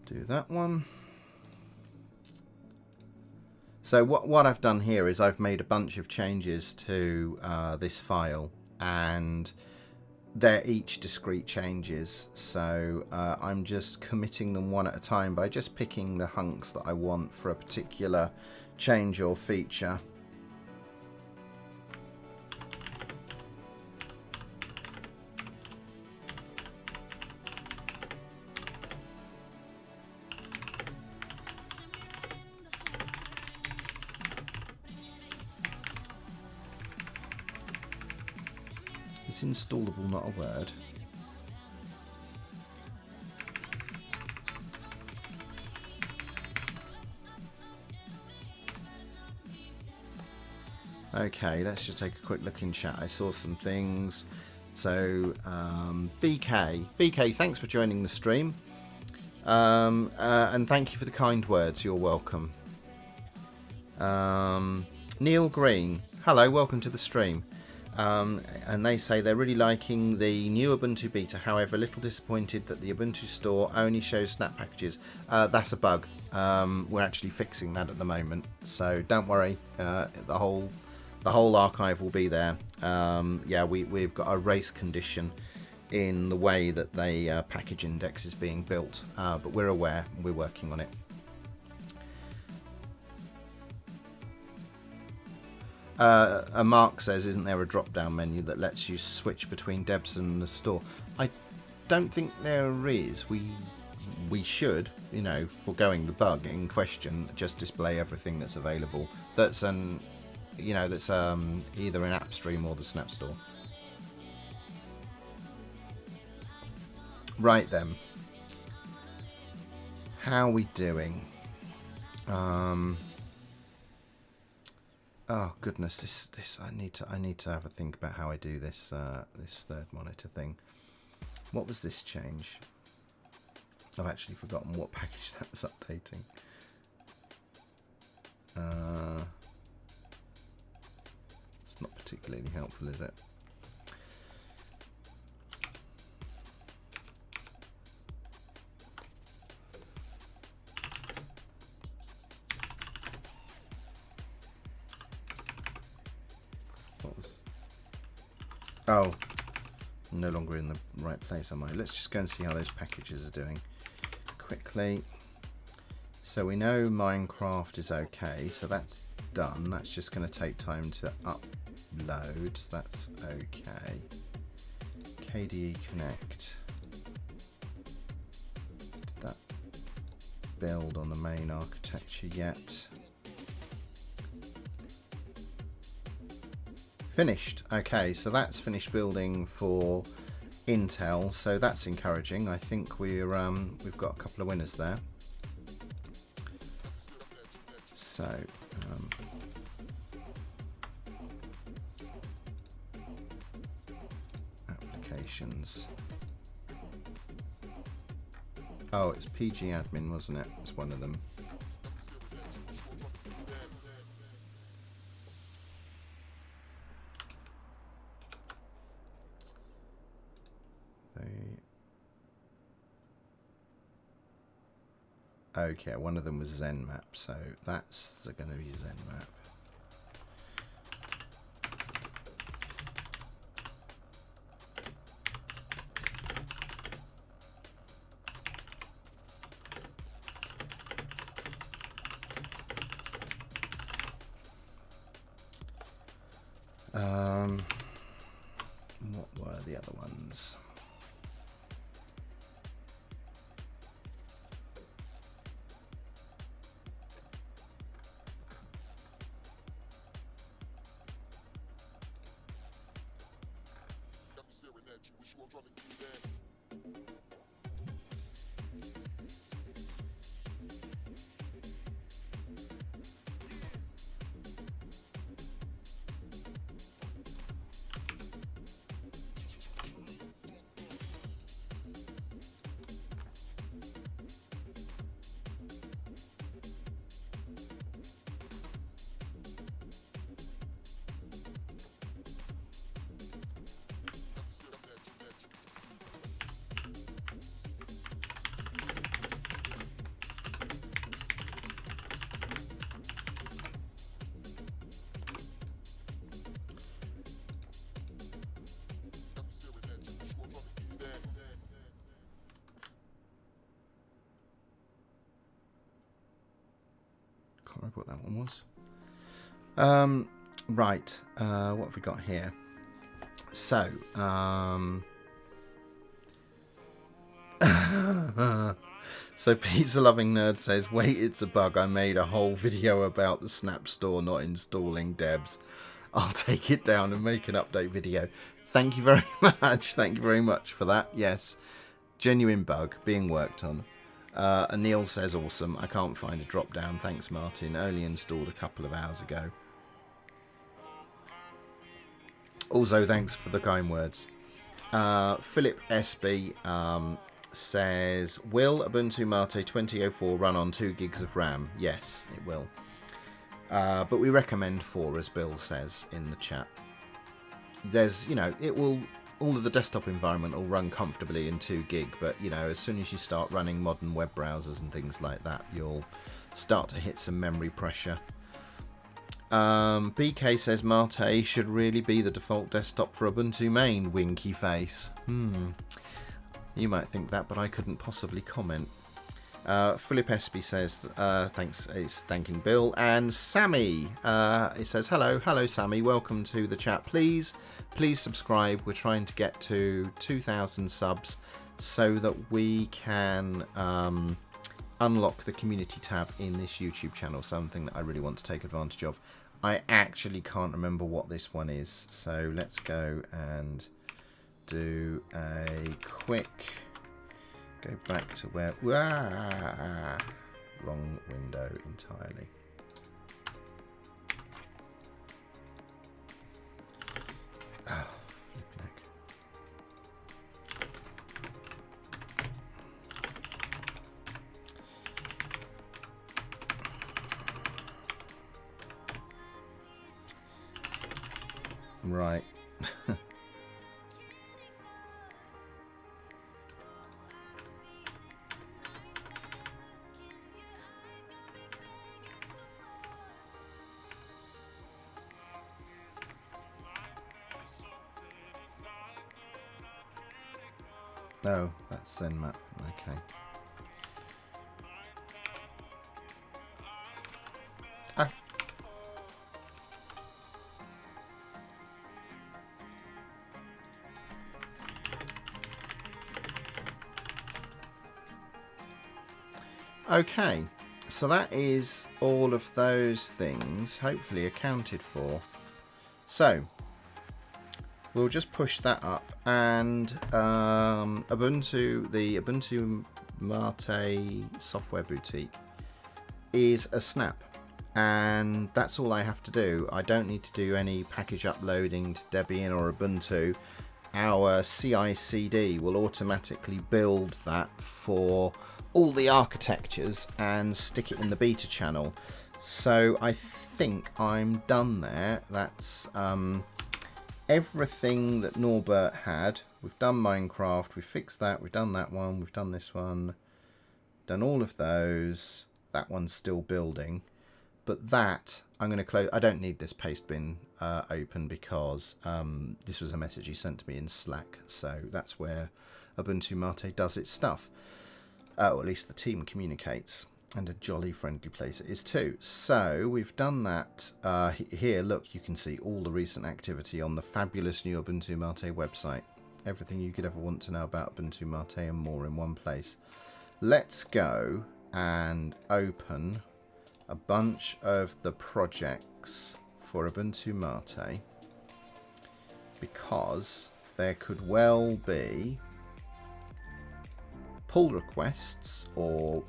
Do that one. So what I've done here is I've made a bunch of changes to this file, and they're each discrete changes. So I'm just committing them one at a time by just picking the hunks that I want for a particular change or feature. Is installable not a word? Okay, let's just take a quick look in chat. I saw some things. So BK, thanks for joining the stream, and thank you for the kind words. You're welcome. Neil Green, hello, welcome to the stream. And they say they're really liking the new Ubuntu beta, however a little disappointed that the Ubuntu store only shows snap packages. That's a bug. We're actually fixing that at the moment, so don't worry, the whole archive will be there. Yeah, we've got a race condition in the way that the package index is being built, but we're aware, we're working on it. Mark says, isn't there a drop-down menu that lets you switch between Debs and the store? I don't think there is. We should, you know, foregoing the bug in question, just display everything that's available. That's either in AppStream or the Snap Store. Right then. How are we doing? Oh goodness, this I need to have a think about how I do this this third monitor thing. What was this change? I've actually forgotten what package that was updating. It's not particularly helpful, is it? Oh, I'm no longer in the right place, am I? Let's just go and see how those packages are doing quickly. So we know Minecraft is okay, so that's done. That's just going to take time to upload, so that's okay. KDE Connect. Did that build on the main architecture yet? Finished. Okay, so that's finished building for Intel, so that's encouraging. I think we've got a couple of winners there. So applications. Oh, it's PG Admin, wasn't it? It was one of them. Okay, one of them was ZenMap, so that's going to be ZenMap. What were the other ones? Can't remember what that one was. Right, what have we got here? So, so Pizza Loving Nerd says, wait, it's a bug. I made a whole video about the Snap Store not installing Debs. I'll take it down and make an update video. Thank you very much. Thank you very much for that. Yes, genuine bug being worked on. Anil says, awesome. I can't find a drop down. Thanks, Martin. Only installed a couple of hours ago. Also, thanks for the kind words. Philip SB says, will Ubuntu MATE 2004 run on 2 gigs of RAM? Yes, it will. But we recommend 4, as Bill says in the chat. There's, you know, it will, all of the desktop environment will run comfortably in 2 gig, but, you know, as soon as you start running modern web browsers and things like that, you'll start to hit some memory pressure. BK says Mate should really be the default desktop for Ubuntu main. Winky face. You might think that, but I couldn't possibly comment. Philip Espy says thanks. It's thanking Bill. And Sammy, he says hello Sammy, welcome to the chat. Please subscribe. We're trying to get to 2,000 subs so that we can unlock the community tab in this YouTube channel, something that I really want to take advantage of. I actually can't remember what this one is, so let's go and do a quick go back to where wrong window entirely. Oh, flipping heck. Right. Oh, that's ZenMap. Okay. Ah. Okay, so that is all of those things hopefully accounted for. So we'll just push that up, and Ubuntu, the Ubuntu MATE software boutique is a snap, and that's all I have to do. I don't need to do any package uploading to Debian or Ubuntu. Our CI/CD will automatically build that for all the architectures and stick it in the beta channel. So I think I'm done there. That's everything that Norbert had. We've done Minecraft, we've fixed that, we've done that one, we've done this one, done all of those. That one's still building, but that I'm going to close. I don't need this paste bin open because this was a message he sent to me in Slack, so that's where Ubuntu MATE does its stuff, or at least the team communicates, and a jolly friendly place it is too. So we've done that. Here, look, you can see all the recent activity on the fabulous new Ubuntu MATE website. Everything you could ever want to know about Ubuntu MATE and more in one place. Let's go and open a bunch of the projects for Ubuntu MATE, because there could well be pull requests or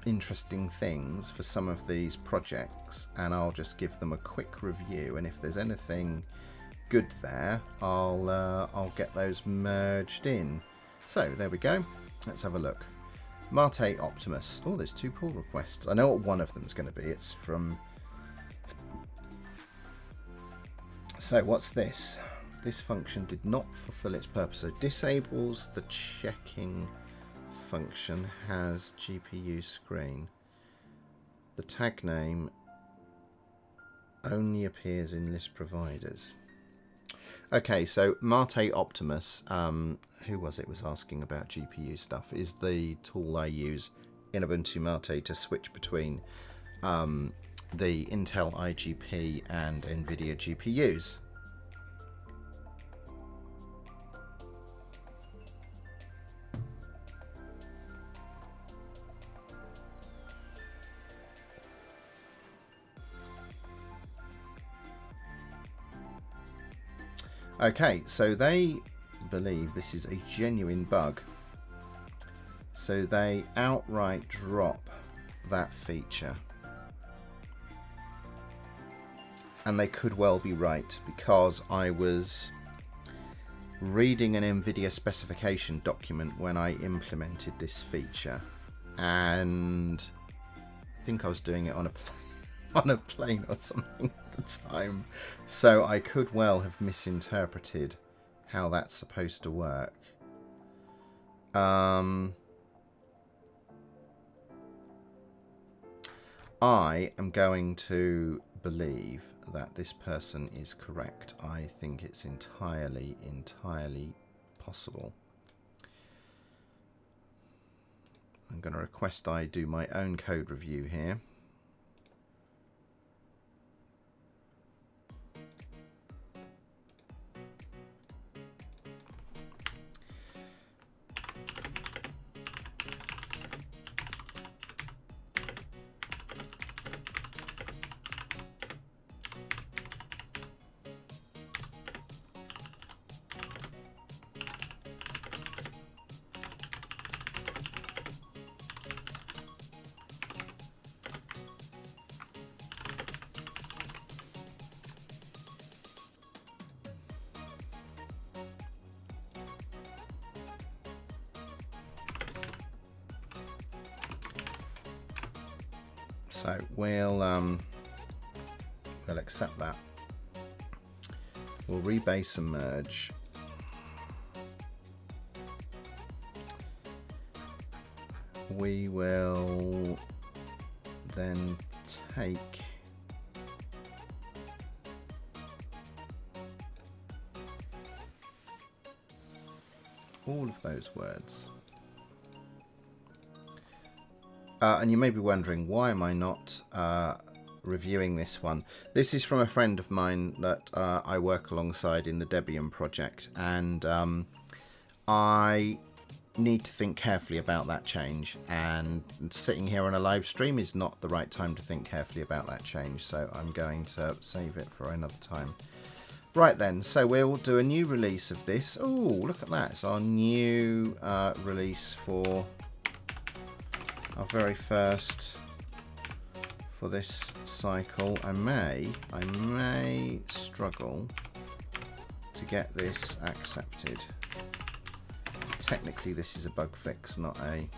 interesting things for some of these projects, and I'll just give them a quick review, and if there's anything good there, I'll get those merged in. So there we go. Let's have a look. MATE Optimus. Oh, there's 2 pull requests. I know what one of them is going to be. It's from... So what's this? This function did not fulfill its purpose. So disables the checking function, has GPU screen. The tag name only appears in list providers. Okay, so MATE Optimus, who was it was asking about GPU stuff, is the tool I use in Ubuntu MATE to switch between the Intel IGP and NVIDIA GPUs. Okay, so they believe this is a genuine bug, so they outright drop that feature, and they could well be right, because I was reading an NVIDIA specification document when I implemented this feature, and I think I was doing it on a plane or something at the time, so I could well have misinterpreted how that's supposed to work. I am going to believe that this person is correct. I think it's entirely possible. I'm going to request I do my own code review here. So we'll accept that. We'll rebase and merge. We will then take all of those words. And you may be wondering, why am I not reviewing this one? This is from a friend of mine that I work alongside in the Debian project, and I need to think carefully about that change, and sitting here on a live stream is not the right time to think carefully about that change, so I'm going to save it for another time. Right then, so we'll do a new release of this. Oh, look at that, it's our new release for our very first for this cycle. I may struggle to get this accepted. Technically this is a bug fix, not a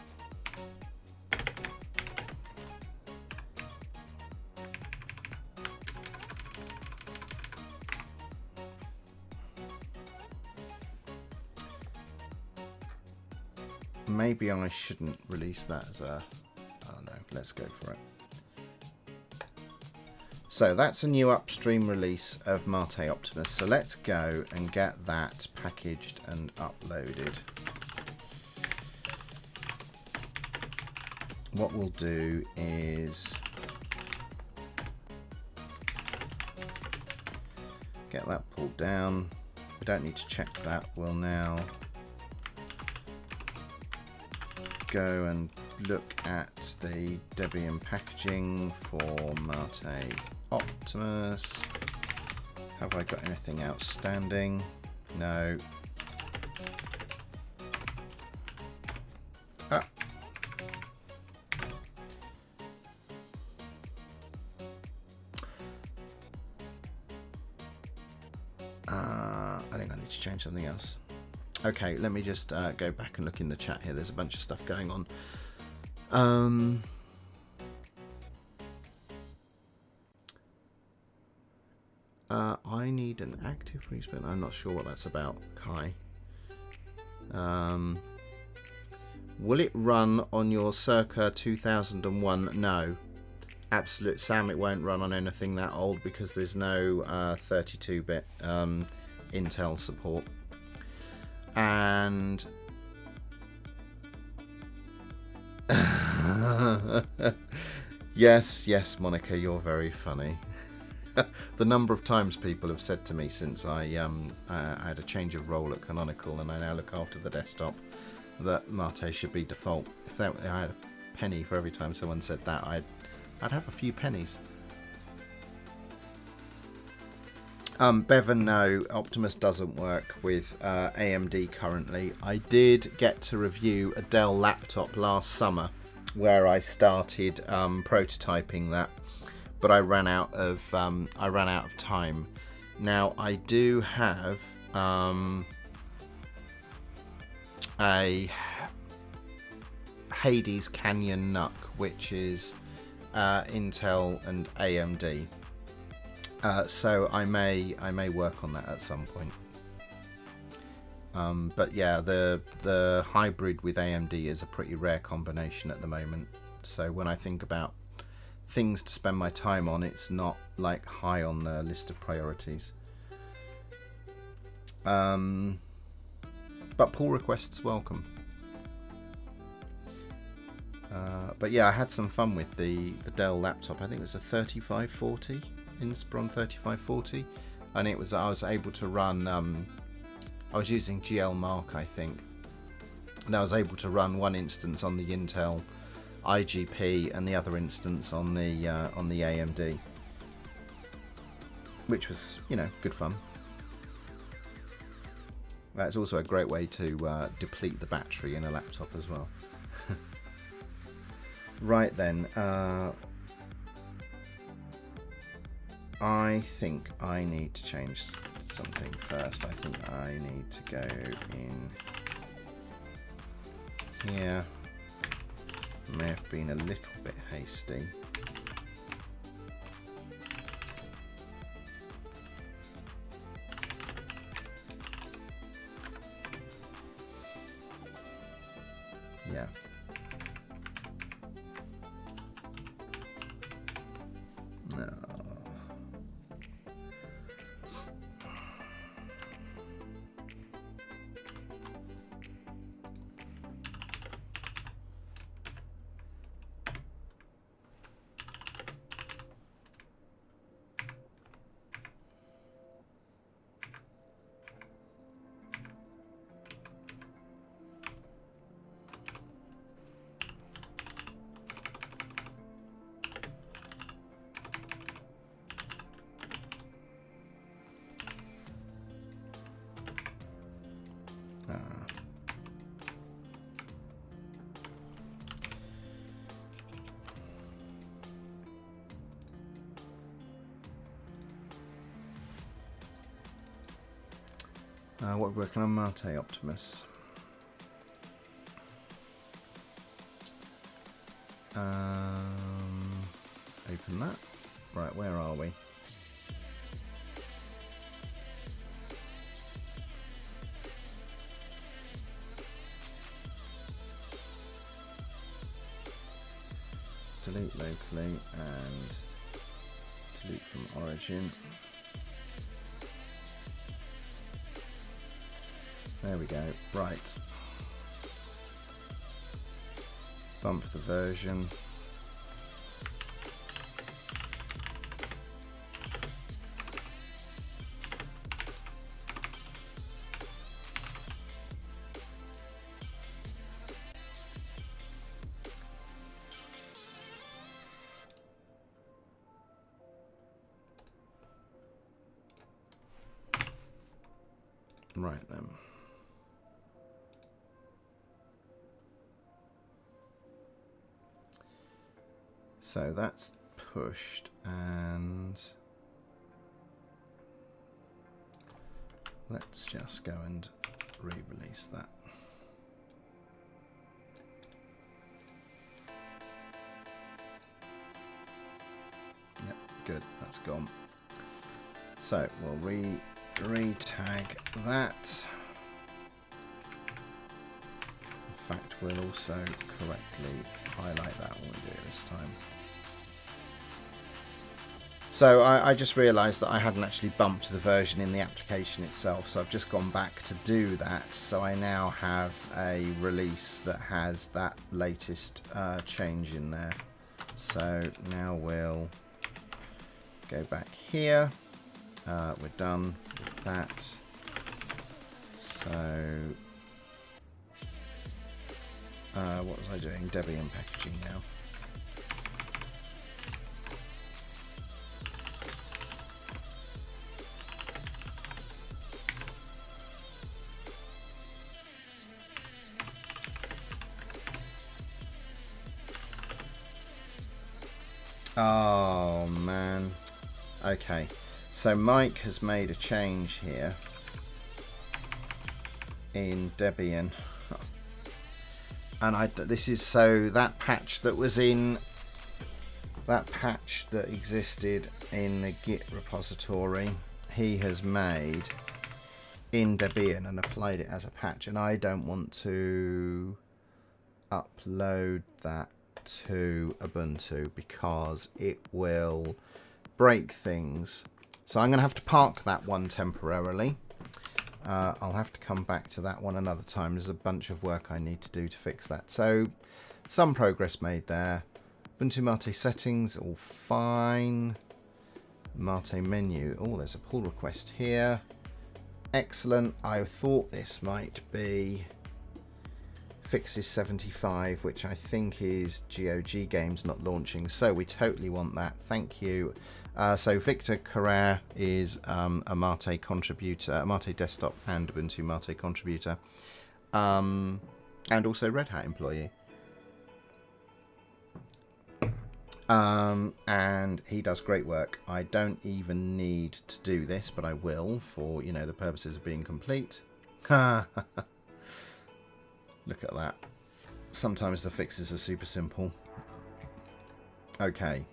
maybe I shouldn't release that as a, oh no, let's go for it. So that's a new upstream release of Mate Optimus, so let's go and get that packaged and uploaded. What we'll do is get that pulled down. We don't need to check that. We'll now go and look at the Debian packaging for Mate Optimus. Have I got anything outstanding? No. Ah. I think I need to change something else. Okay, let me just go back and look in the chat here. There's a bunch of stuff going on. I need an active respin. I'm not sure what that's about, Kai. Will it run on your circa 2001? No. Absolute Sam, it won't run on anything that old because there's no 32-bit Intel support. And yes, Monica, you're very funny. The number of times people have said to me since I had a change of role at Canonical and I now look after the desktop that Mate should be default. If I had a penny for every time someone said that, I'd have a few pennies. Bevan, no, Optimus doesn't work with AMD currently. I did get to review a Dell laptop last summer where I started prototyping that, but I ran out of time. Now I do have a Hades Canyon NUC, which is Intel and AMD. So I may work on that at some point. But yeah, the hybrid with AMD is a pretty rare combination at the moment. So when I think about things to spend my time on, it's not like high on the list of priorities. But pull requests welcome. But yeah, I had some fun with the Dell laptop. I think it was a 3540. Inspiron 3540, and I was able to run I was using GL Mark, I think, and I was able to run one instance on the Intel IGP and the other instance on the AMD, which was, you know, good fun. That's also a great way to deplete the battery in a laptop as well. Right then, I think I need to change something first. I think I need to go in here. May have been a little bit hasty. What we're working on, Mate Optimus. Open that. Right, where are we? Delete locally and delete from origin. There we go. Right. Bump the version. Right then. So that's pushed, and let's just go and re-release that. Yep, good, that's gone. So we'll re-tag that. In fact, we'll also correctly highlight that when we do it this time. So I just realised that I hadn't actually bumped the version in the application itself, so I've just gone back to do that. So I now have a release that has that latest change in there. So now we'll go back here. We're done with that. So what was I doing? Debian packaging now. Oh man. Okay. So Mike has made a change here in Debian. And this is so that patch that was in that patch that existed in the Git repository, he has made in Debian and applied it as a patch, and I don't want to upload that to Ubuntu because it will break things. So I'm going to have to park that one temporarily. I'll have to come back to that one another time. There's a bunch of work I need to do to fix that. So some progress made there. Ubuntu Mate settings, all fine. Mate menu. Oh, there's a pull request here. Excellent. I thought this might be fixes 75, which I think is GOG games not launching. So we totally want that. Thank you. So Victor Carrere is a Mate contributor, a Mate desktop and Ubuntu Mate contributor, and also Red Hat employee. And he does great work. I don't even need to do this, but I will for, you know, the purposes of being complete. Look at that. Sometimes the fixes are super simple. Okay.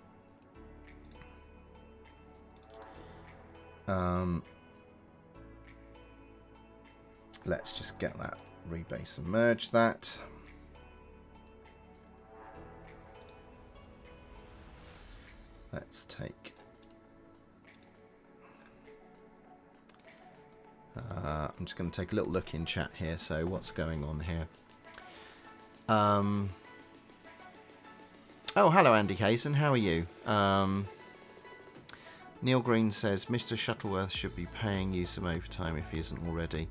Let's just get that rebase and merge that. Let's take I'm just going to take a little look in chat here. So what's going on here? Oh, hello Andy Hazen, how are you? Neil Green says Mr. Shuttleworth should be paying you some overtime if he isn't already.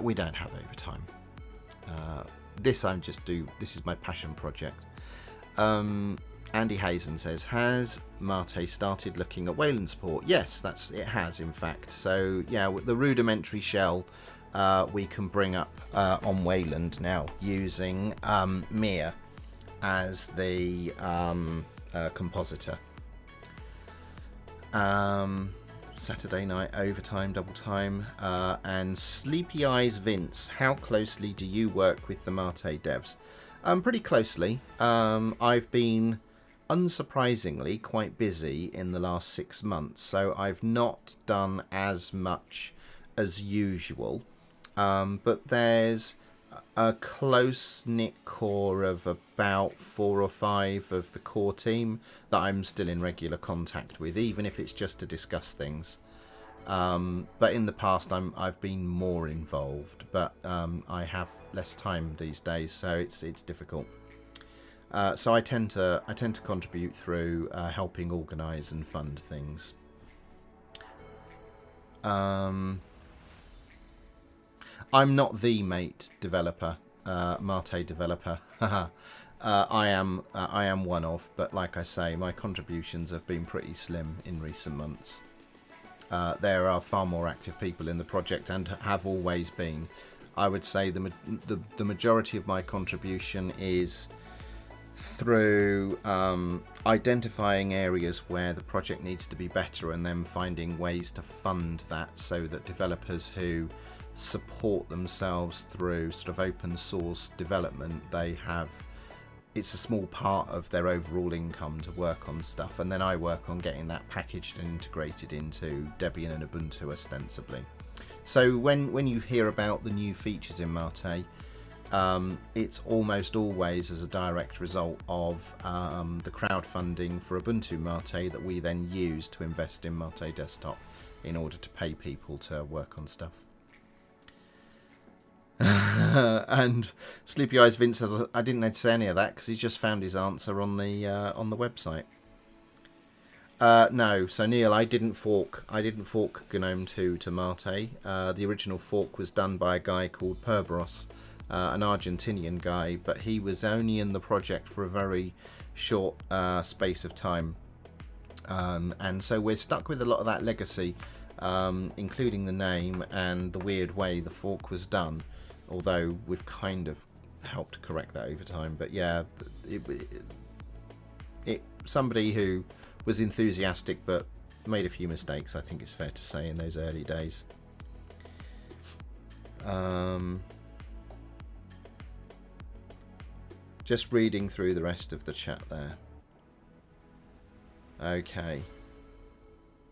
We don't have overtime. This is my passion project. Andy Hazen says, has Mate started looking at Wayland support? Yes, it has in fact. So yeah, with the rudimentary shell we can bring up on Wayland now using Mir as the compositor. Saturday night overtime, double time. And Sleepy Eyes Vince, how closely do you work with the Mate devs? Pretty closely. I've been unsurprisingly quite busy in the last 6 months, so I've not done as much as usual. But there's a close-knit core of about 4 or 5 of the core team that I'm still in regular contact with, even if it's just to discuss things. But in the past I've been more involved, but I have less time these days, so it's difficult. So I tend to contribute through helping organise and fund things. I'm not the Mate developer, Mate developer. I am one of, but like I say, my contributions have been pretty slim in recent months. There are far more active people in the project and have always been. I would say the majority of my contribution is through identifying areas where the project needs to be better and then finding ways to fund that so that developers who support themselves through sort of open source development, it's a small part of their overall income to work on stuff, and then I work on getting that packaged and integrated into Debian and Ubuntu ostensibly. So when you hear about the new features in Mate, it's almost always as a direct result of the crowdfunding for Ubuntu Mate that we then use to invest in Mate Desktop in order to pay people to work on stuff. And Sleepy Eyes Vince says, I didn't need to say any of that because he's just found his answer on the website. No, so Neil, I didn't fork GNOME 2 to Mate. The original fork was done by a guy called Perberos, an Argentinian guy, but he was only in the project for a very short space of time, and so we're stuck with a lot of that legacy, including the name and the weird way the fork was done. Although we've kind of helped correct that over time, but yeah, somebody who was enthusiastic but made a few mistakes, I think it's fair to say, in those early days. Just reading through the rest of the chat there. Okay.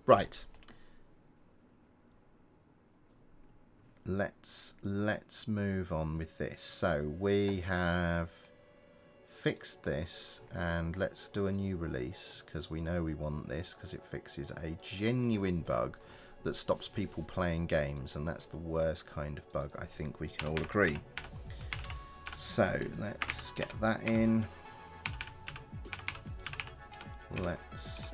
Right. Let's move on with this. So we have fixed this, and let's do a new release because we know we want this because it fixes a genuine bug that stops people playing games, and that's the worst kind of bug, I think we can all agree. So let's get that in. Let's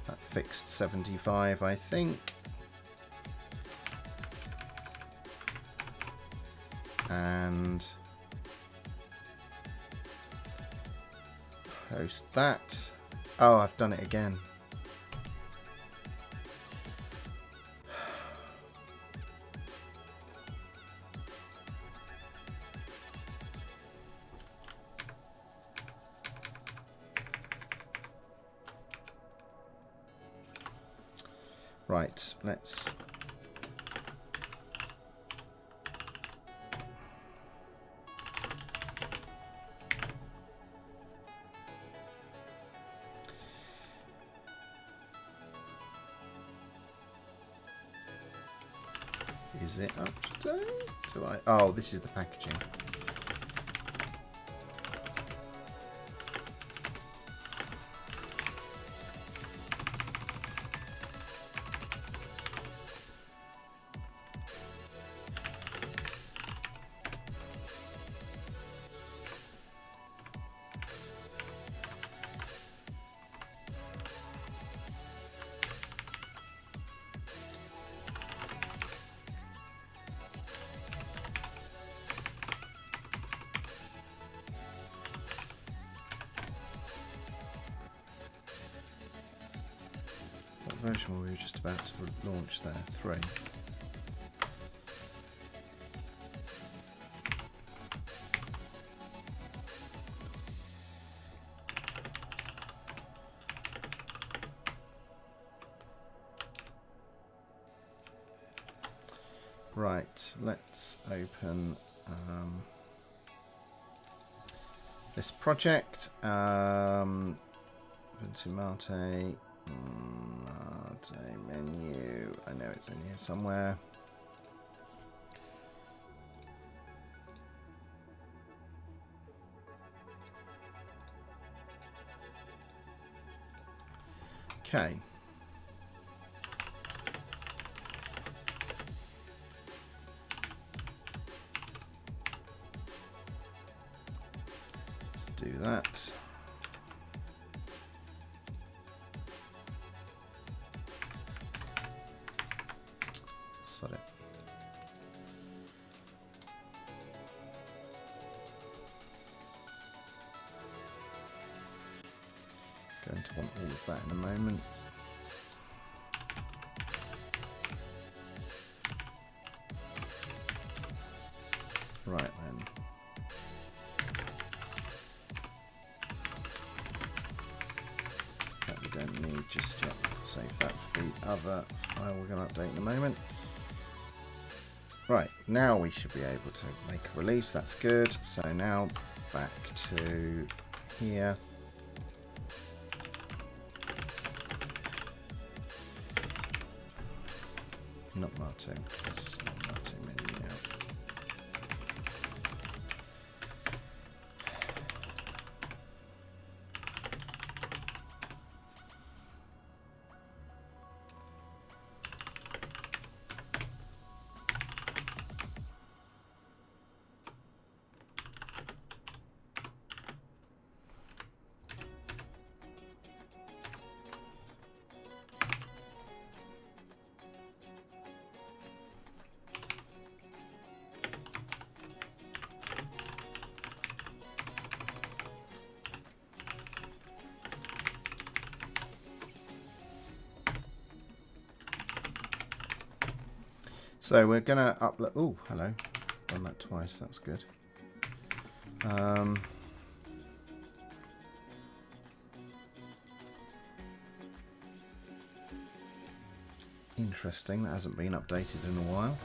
that fixed 75, I think. And post that. Oh, I've done it again. Right, let's is it up to date? Oh, this is the packaging. What version were we just about to launch there? 3. Right, let's open this project. Ubuntu MATE, menu. I know it's in here somewhere. Okay. Do that. Sod it. Going to want all of that in a moment. Right then. That we don't need just yet. Save that for the other file we're going to update in a moment. Right, now we should be able to make a release. That's good. So now back to here. Not Martin. It's not Martin menu now. So we're gonna upload. Oh, hello. Done that twice. That's good. Interesting. That hasn't been updated in a while.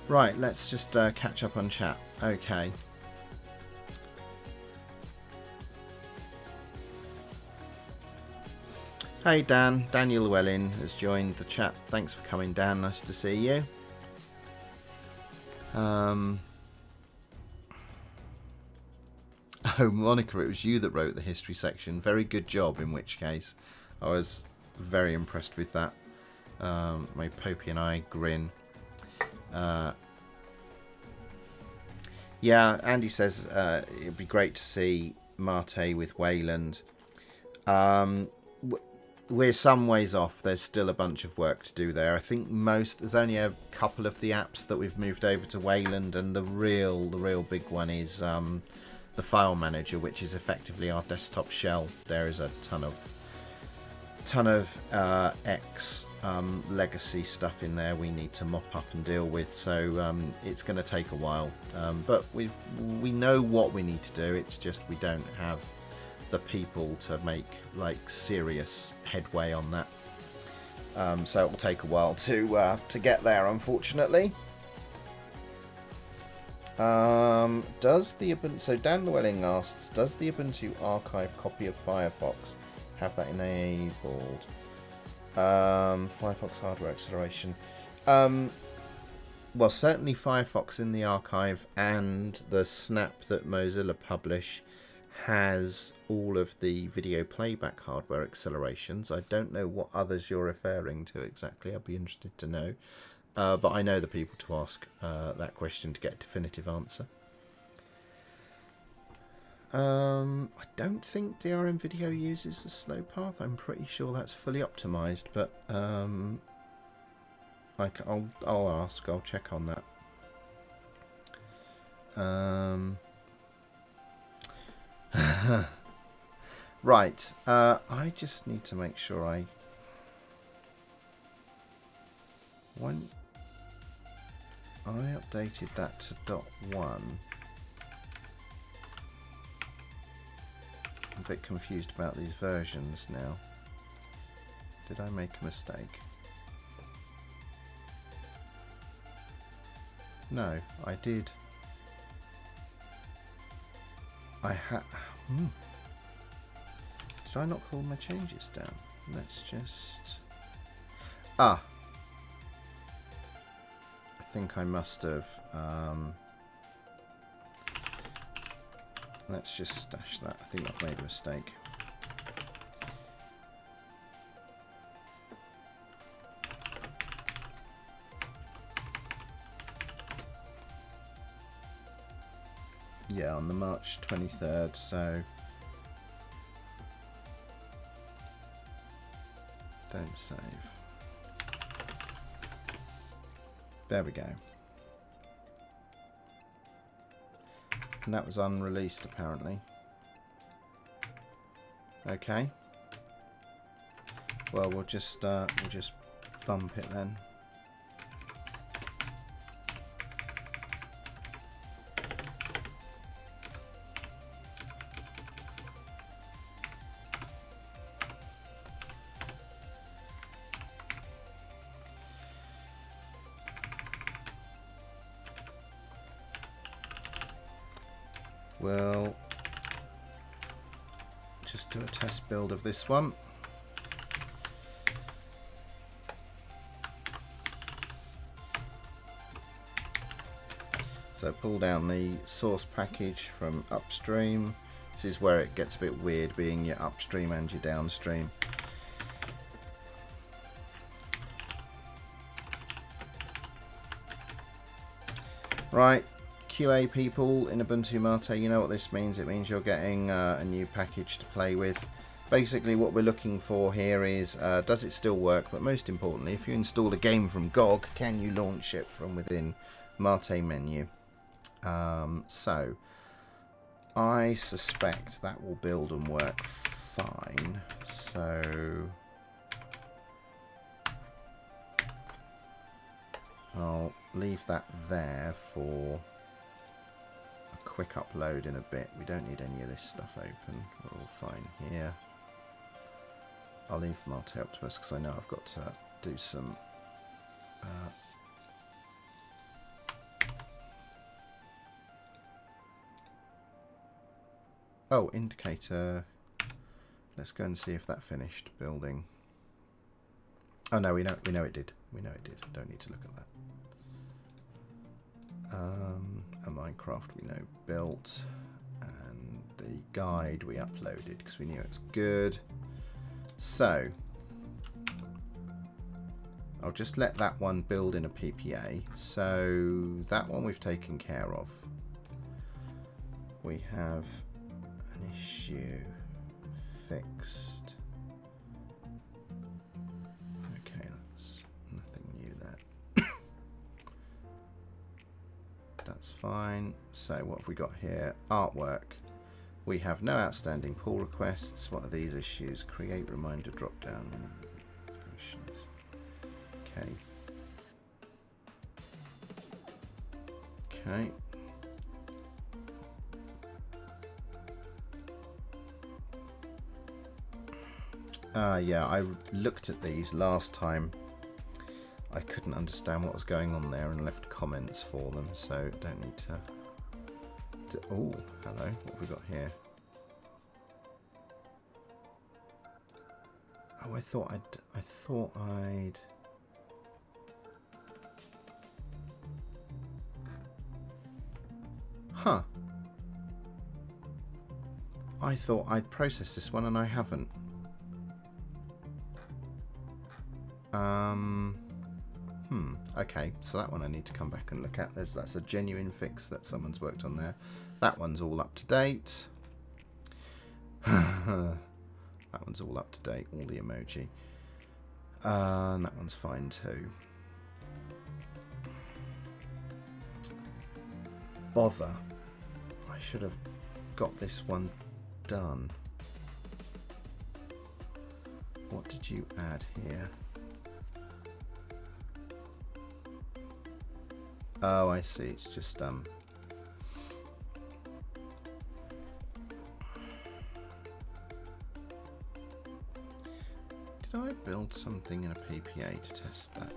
Right. Let's just catch up on chat. Okay. Hey Dan, Daniel Llewellyn has joined the chat. Thanks for coming, Dan. Nice to see you. Oh, Monica, it was you that wrote the history section. Very good job, in which case. I was very impressed with that. Made Popey and I grin. Yeah, Andy says it'd be great to see Mate with Wayland. We're some ways off. There's still a bunch of work to do there. I think there's only a couple of the apps that we've moved over to Wayland, and the real big one is the file manager, which is effectively our desktop shell. There is a ton of X legacy stuff in there we need to mop up and deal with. So it's going to take a while, but we know what we need to do. It's just we don't have the people to make like serious headway on that, so it will take a while to get there, unfortunately. So Dan Llewellyn asks, does the Ubuntu archive copy of Firefox have that enabled? Firefox hardware acceleration. Well, certainly Firefox in the archive and the snap that Mozilla publish has all of the video playback hardware accelerations. I don't know what others you're referring to exactly. I'd be interested to know. But I know the people to ask that question to get a definitive answer. I don't think DRM video uses the slow path. I'm pretty sure that's fully optimized, but I'll ask. I'll check on that. Right, I just need to make sure I updated that to .1. I'm a bit confused about these versions now. Did I make a mistake? No, I did. I had. Did I not pull my changes down? Let's just. Ah. I think I must have. Let's just stash that. I think I've made a mistake. Yeah, on the March 23rd, so don't save. There we go. And that was unreleased apparently. Okay. Well, we'll just bump it then. We'll just do a test build of this one. So pull down the source package from upstream. This is where it gets a bit weird, being your upstream and your downstream. Right. QA people in Ubuntu MATE, you know what this means. It means you're getting a new package to play with. Basically what we're looking for here is does it still work, but most importantly, if you install a game from GOG, can you launch it from within MATE menu? So I suspect that will build and work fine. So I'll leave that there for quick upload in a bit. We don't need any of this stuff open. We're all fine here. I'll leave MATE up to us because I know I've got to do some oh, indicator. Let's go and see if that finished building. Oh no, we know it did. We know it did. Don't need to look at that. A Minecraft we know built, and the guide we uploaded because we knew it was good. So I'll just let that one build in a PPA. So that one we've taken care of. We have an issue fixed. Okay, that's nothing new there. That's fine. So what have we got here? Artwork. We have no outstanding pull requests. What are these issues? Create reminder drop down. Okay. Okay. Yeah, I looked at these last time. I couldn't understand what was going on there and left comments for them, so don't need to. Oh, hello. What have we got here? Oh, I thought I'd. Huh. I thought I'd processed this one and I haven't. Okay, so that one I need to come back and look at. That's a genuine fix that someone's worked on there. That one's all up to date. That one's all up to date, all the emoji. And that one's fine too. Bother. I should have got this one done. What did you add here? Oh, I see. It's just Did I build something in a PPA to test that?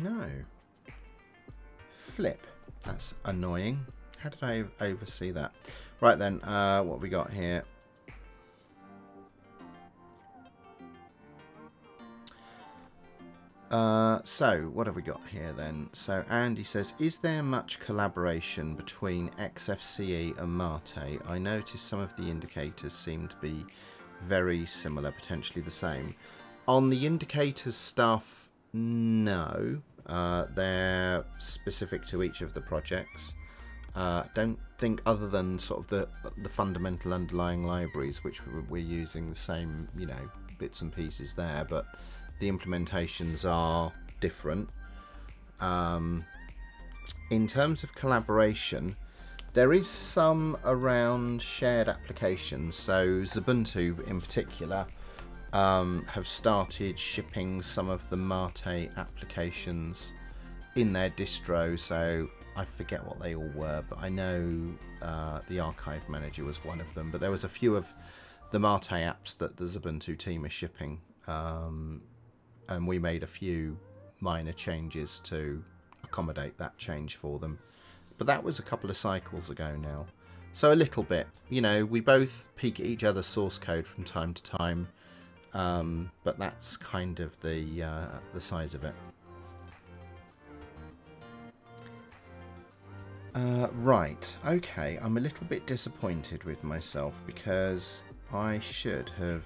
No. Flip. That's annoying. How did I oversee that? Right then, what have we got here? So, what have we got here then? So, Andy says, is there much collaboration between XFCE and MATE? I noticed some of the indicators seem to be very similar, potentially the same. On the indicators stuff, no. They're specific to each of the projects. Don't think, other than sort of the fundamental underlying libraries, which we're using the same, you know, bits and pieces there, but the implementations are different. In terms of collaboration, there is some around shared applications. So Ubuntu in particular have started shipping some of the MATE applications in their distro. So I forget what they all were, but I know the Archive Manager was one of them. But there was a few of the MATE apps that the Ubuntu team is shipping. And we made a few minor changes to accommodate that change for them. But that was a couple of cycles ago now. So a little bit. You know, we both peek at each other's source code from time to time. But that's kind of the size of it. Right. Okay. I'm a little bit disappointed with myself because I should have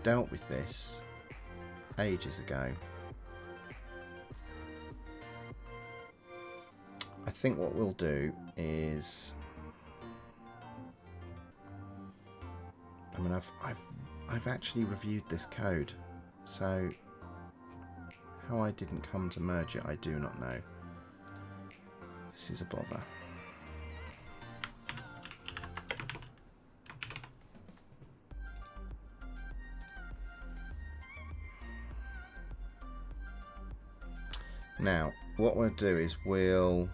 dealt with this ages ago. I think what we'll do is, I mean, I've actually reviewed this code, so how I didn't come to merge it, I do not know. This is a bother. Now, what we'll do is we'll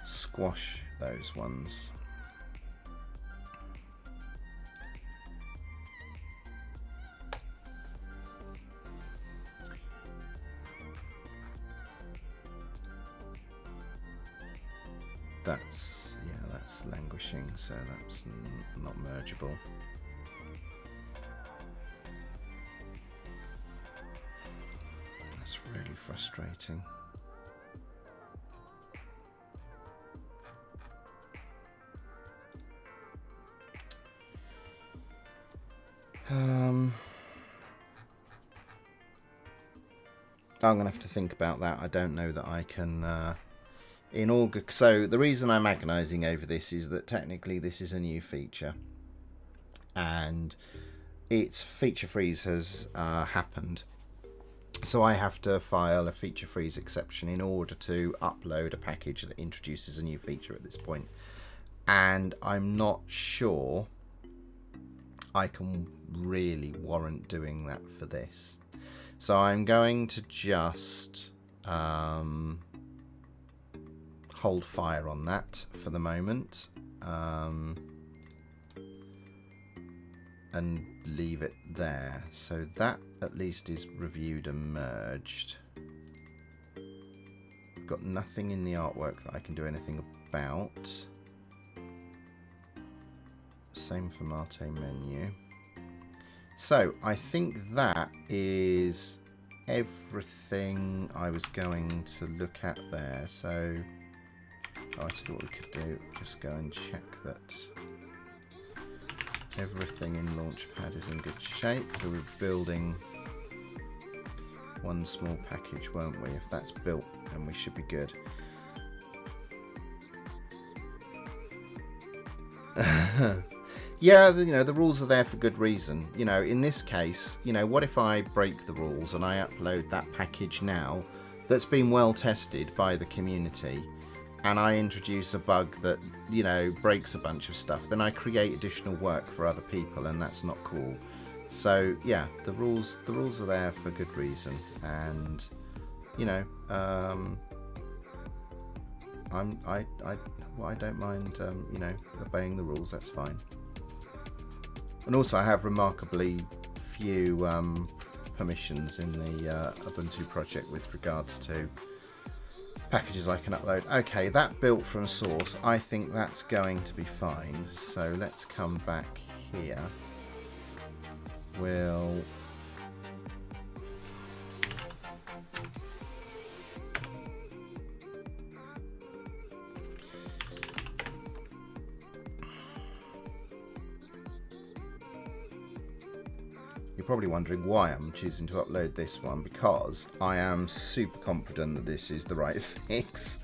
squash those ones. That's, yeah, that's languishing, so that's not mergeable. That's really frustrating. I'm going to have to think about that. I don't know that I can... So the reason I'm agonising over this is that technically this is a new feature. And its feature freeze has happened. So I have to file a feature freeze exception in order to upload a package that introduces a new feature at this point. And I'm not sure I can really warrant doing that for this. So I'm going to just hold fire on that for the moment and leave it there. So that at least is reviewed and merged. I've got nothing in the artwork that I can do anything about. Same for MATE menu. So I think that is everything I was going to look at there. So I tell you what we could do, just go and check that everything in Launchpad is in good shape. So we're building one small package, won't we? If that's built, then we should be good. Yeah, you know, the rules are there for good reason. You know, in this case, you know, what if I break the rules and I upload that package now that's been well tested by the community, and I introduce a bug that, you know, breaks a bunch of stuff, then I create additional work for other people, and that's not cool. So yeah, the rules are there for good reason, and you know, I don't mind you know, obeying the rules. That's fine. And also, I have remarkably few permissions in the Ubuntu project with regards to packages I can upload. Okay, that built from source, I think that's going to be fine. So let's come back here. We'll You're probably wondering why I'm choosing to upload this one, because I am super confident that this is the right fix,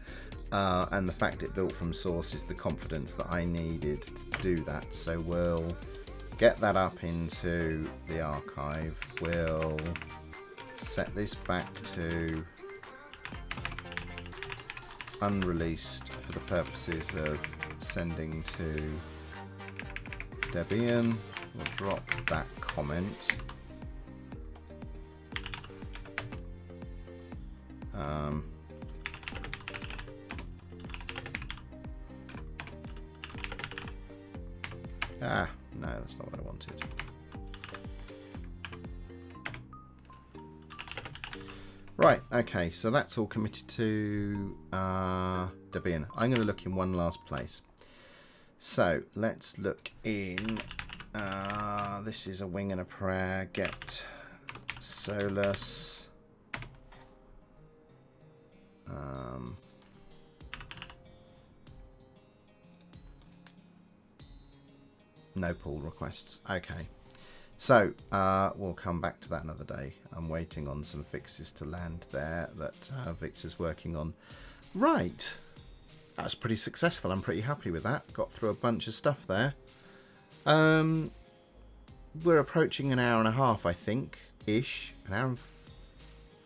and the fact it built from source is the confidence that I needed to do that. So we'll get that up into the archive. We'll set this back to unreleased for the purposes of sending to Debian. We'll drop that comment. No, that's not what I wanted. Right, okay, so that's all committed to Debian. I'm going to look in one last place. So let's look in, this is a wing and a prayer, get Solus. No pull requests. Okay. So, we'll come back to that another day. I'm waiting on some fixes to land there that Victor's working on. Right. That was pretty successful. I'm pretty happy with that. Got through a bunch of stuff there. We're approaching an hour and a half, I think, ish. An hour and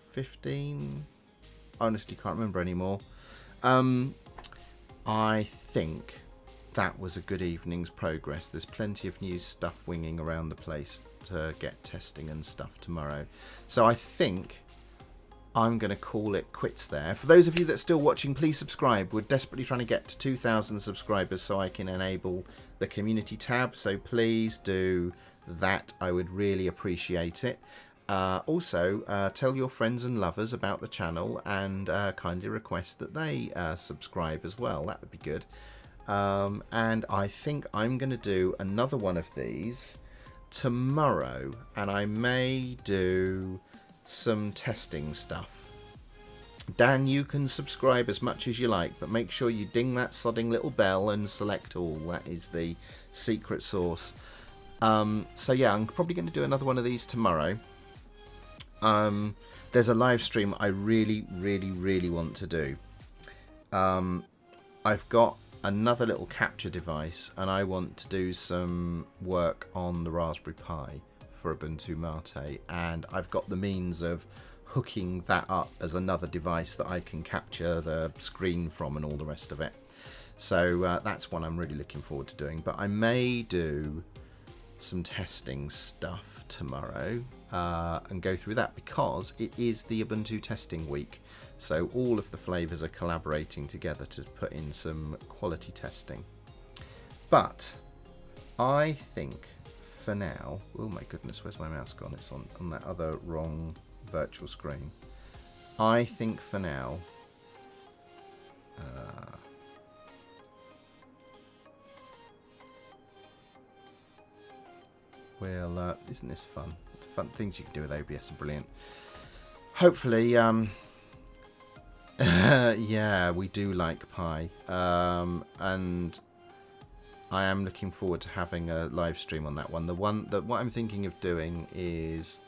15? Honestly, can't remember anymore. I think that was a good evening's progress. There's plenty of new stuff winging around the place to get testing and stuff tomorrow. So I think I'm going to call it quits there. For those of you that are still watching, please subscribe. We're desperately trying to get to 2,000 subscribers so I can enable the community tab. So please do that. I would really appreciate it. Also, tell your friends and lovers about the channel and kindly request that they subscribe as well. That would be good. And I think I'm going to do another one of these tomorrow, and I may do some testing stuff. Dan, you can subscribe as much as you like, but make sure you ding that sodding little bell and select all. That is the secret sauce. So yeah, I'm probably going to do another one of these tomorrow. There's a live stream I really want to do. I've got another little capture device, and I want to do some work on the Raspberry Pi for Ubuntu MATE, and I've got the means of hooking that up as another device that I can capture the screen from and all the rest of it. So that's one I'm really looking forward to doing, but I may do some testing stuff tomorrow and go through that, because it is the Ubuntu testing week. So all of the flavors are collaborating together to put in some quality testing. But I think for now, oh my goodness, where's my mouse gone? It's on that other wrong virtual screen. I think for now, well, isn't this fun? The fun things you can do with OBS are brilliant. Hopefully, yeah, we do like Pi, and I am looking forward to having a live stream on that one. What I'm thinking of doing is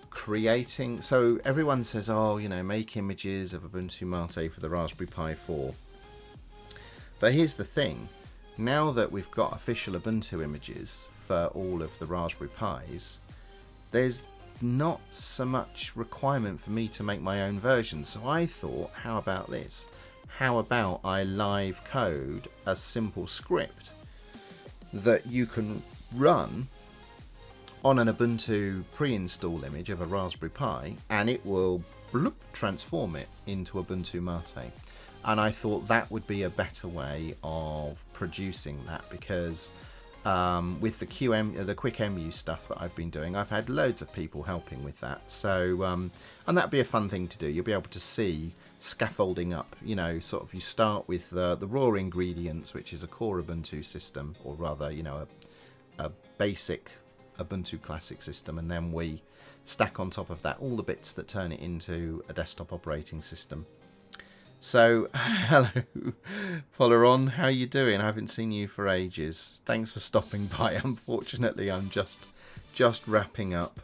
creating. So everyone says, oh, you know, make images of Ubuntu MATE for the Raspberry Pi 4. But here's the thing: now that we've got official Ubuntu images for all of the Raspberry Pis, there's not so much requirement for me to make my own version. So I thought, how about this? How about I live code a simple script that you can run on an Ubuntu pre-install image of a Raspberry Pi, and it will transform it into Ubuntu MATE. And I thought that would be a better way of producing that, because with the Quickemu stuff that I've been doing, I've had loads of people helping with that. So, and that'd be a fun thing to do. You'll be able to see scaffolding up, you know, sort of you start with the raw ingredients, which is a core Ubuntu system, or rather, you know, a basic Ubuntu classic system, and then we stack on top of that all the bits that turn it into a desktop operating system. So, hello, Polaron, how you doing? I haven't seen you for ages. Thanks for stopping by. Unfortunately, I'm just wrapping up.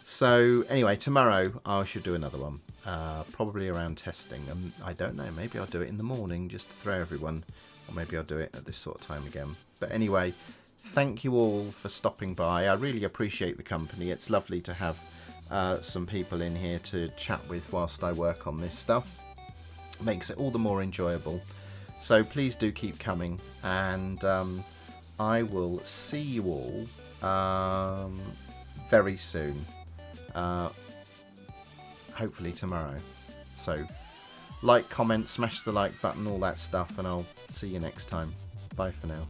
So, anyway, tomorrow I should do another one, probably around testing. And I don't know, maybe I'll do it in the morning just to throw everyone, or maybe I'll do it at this sort of time again. But anyway, thank you all for stopping by. I really appreciate the company. It's lovely to have some people in here to chat with whilst I work on this stuff. Makes it all the more enjoyable. So please do keep coming, and I will see you all very soon, hopefully tomorrow. So like, comment, smash the like button, all that stuff, and I'll see you next time. Bye for now.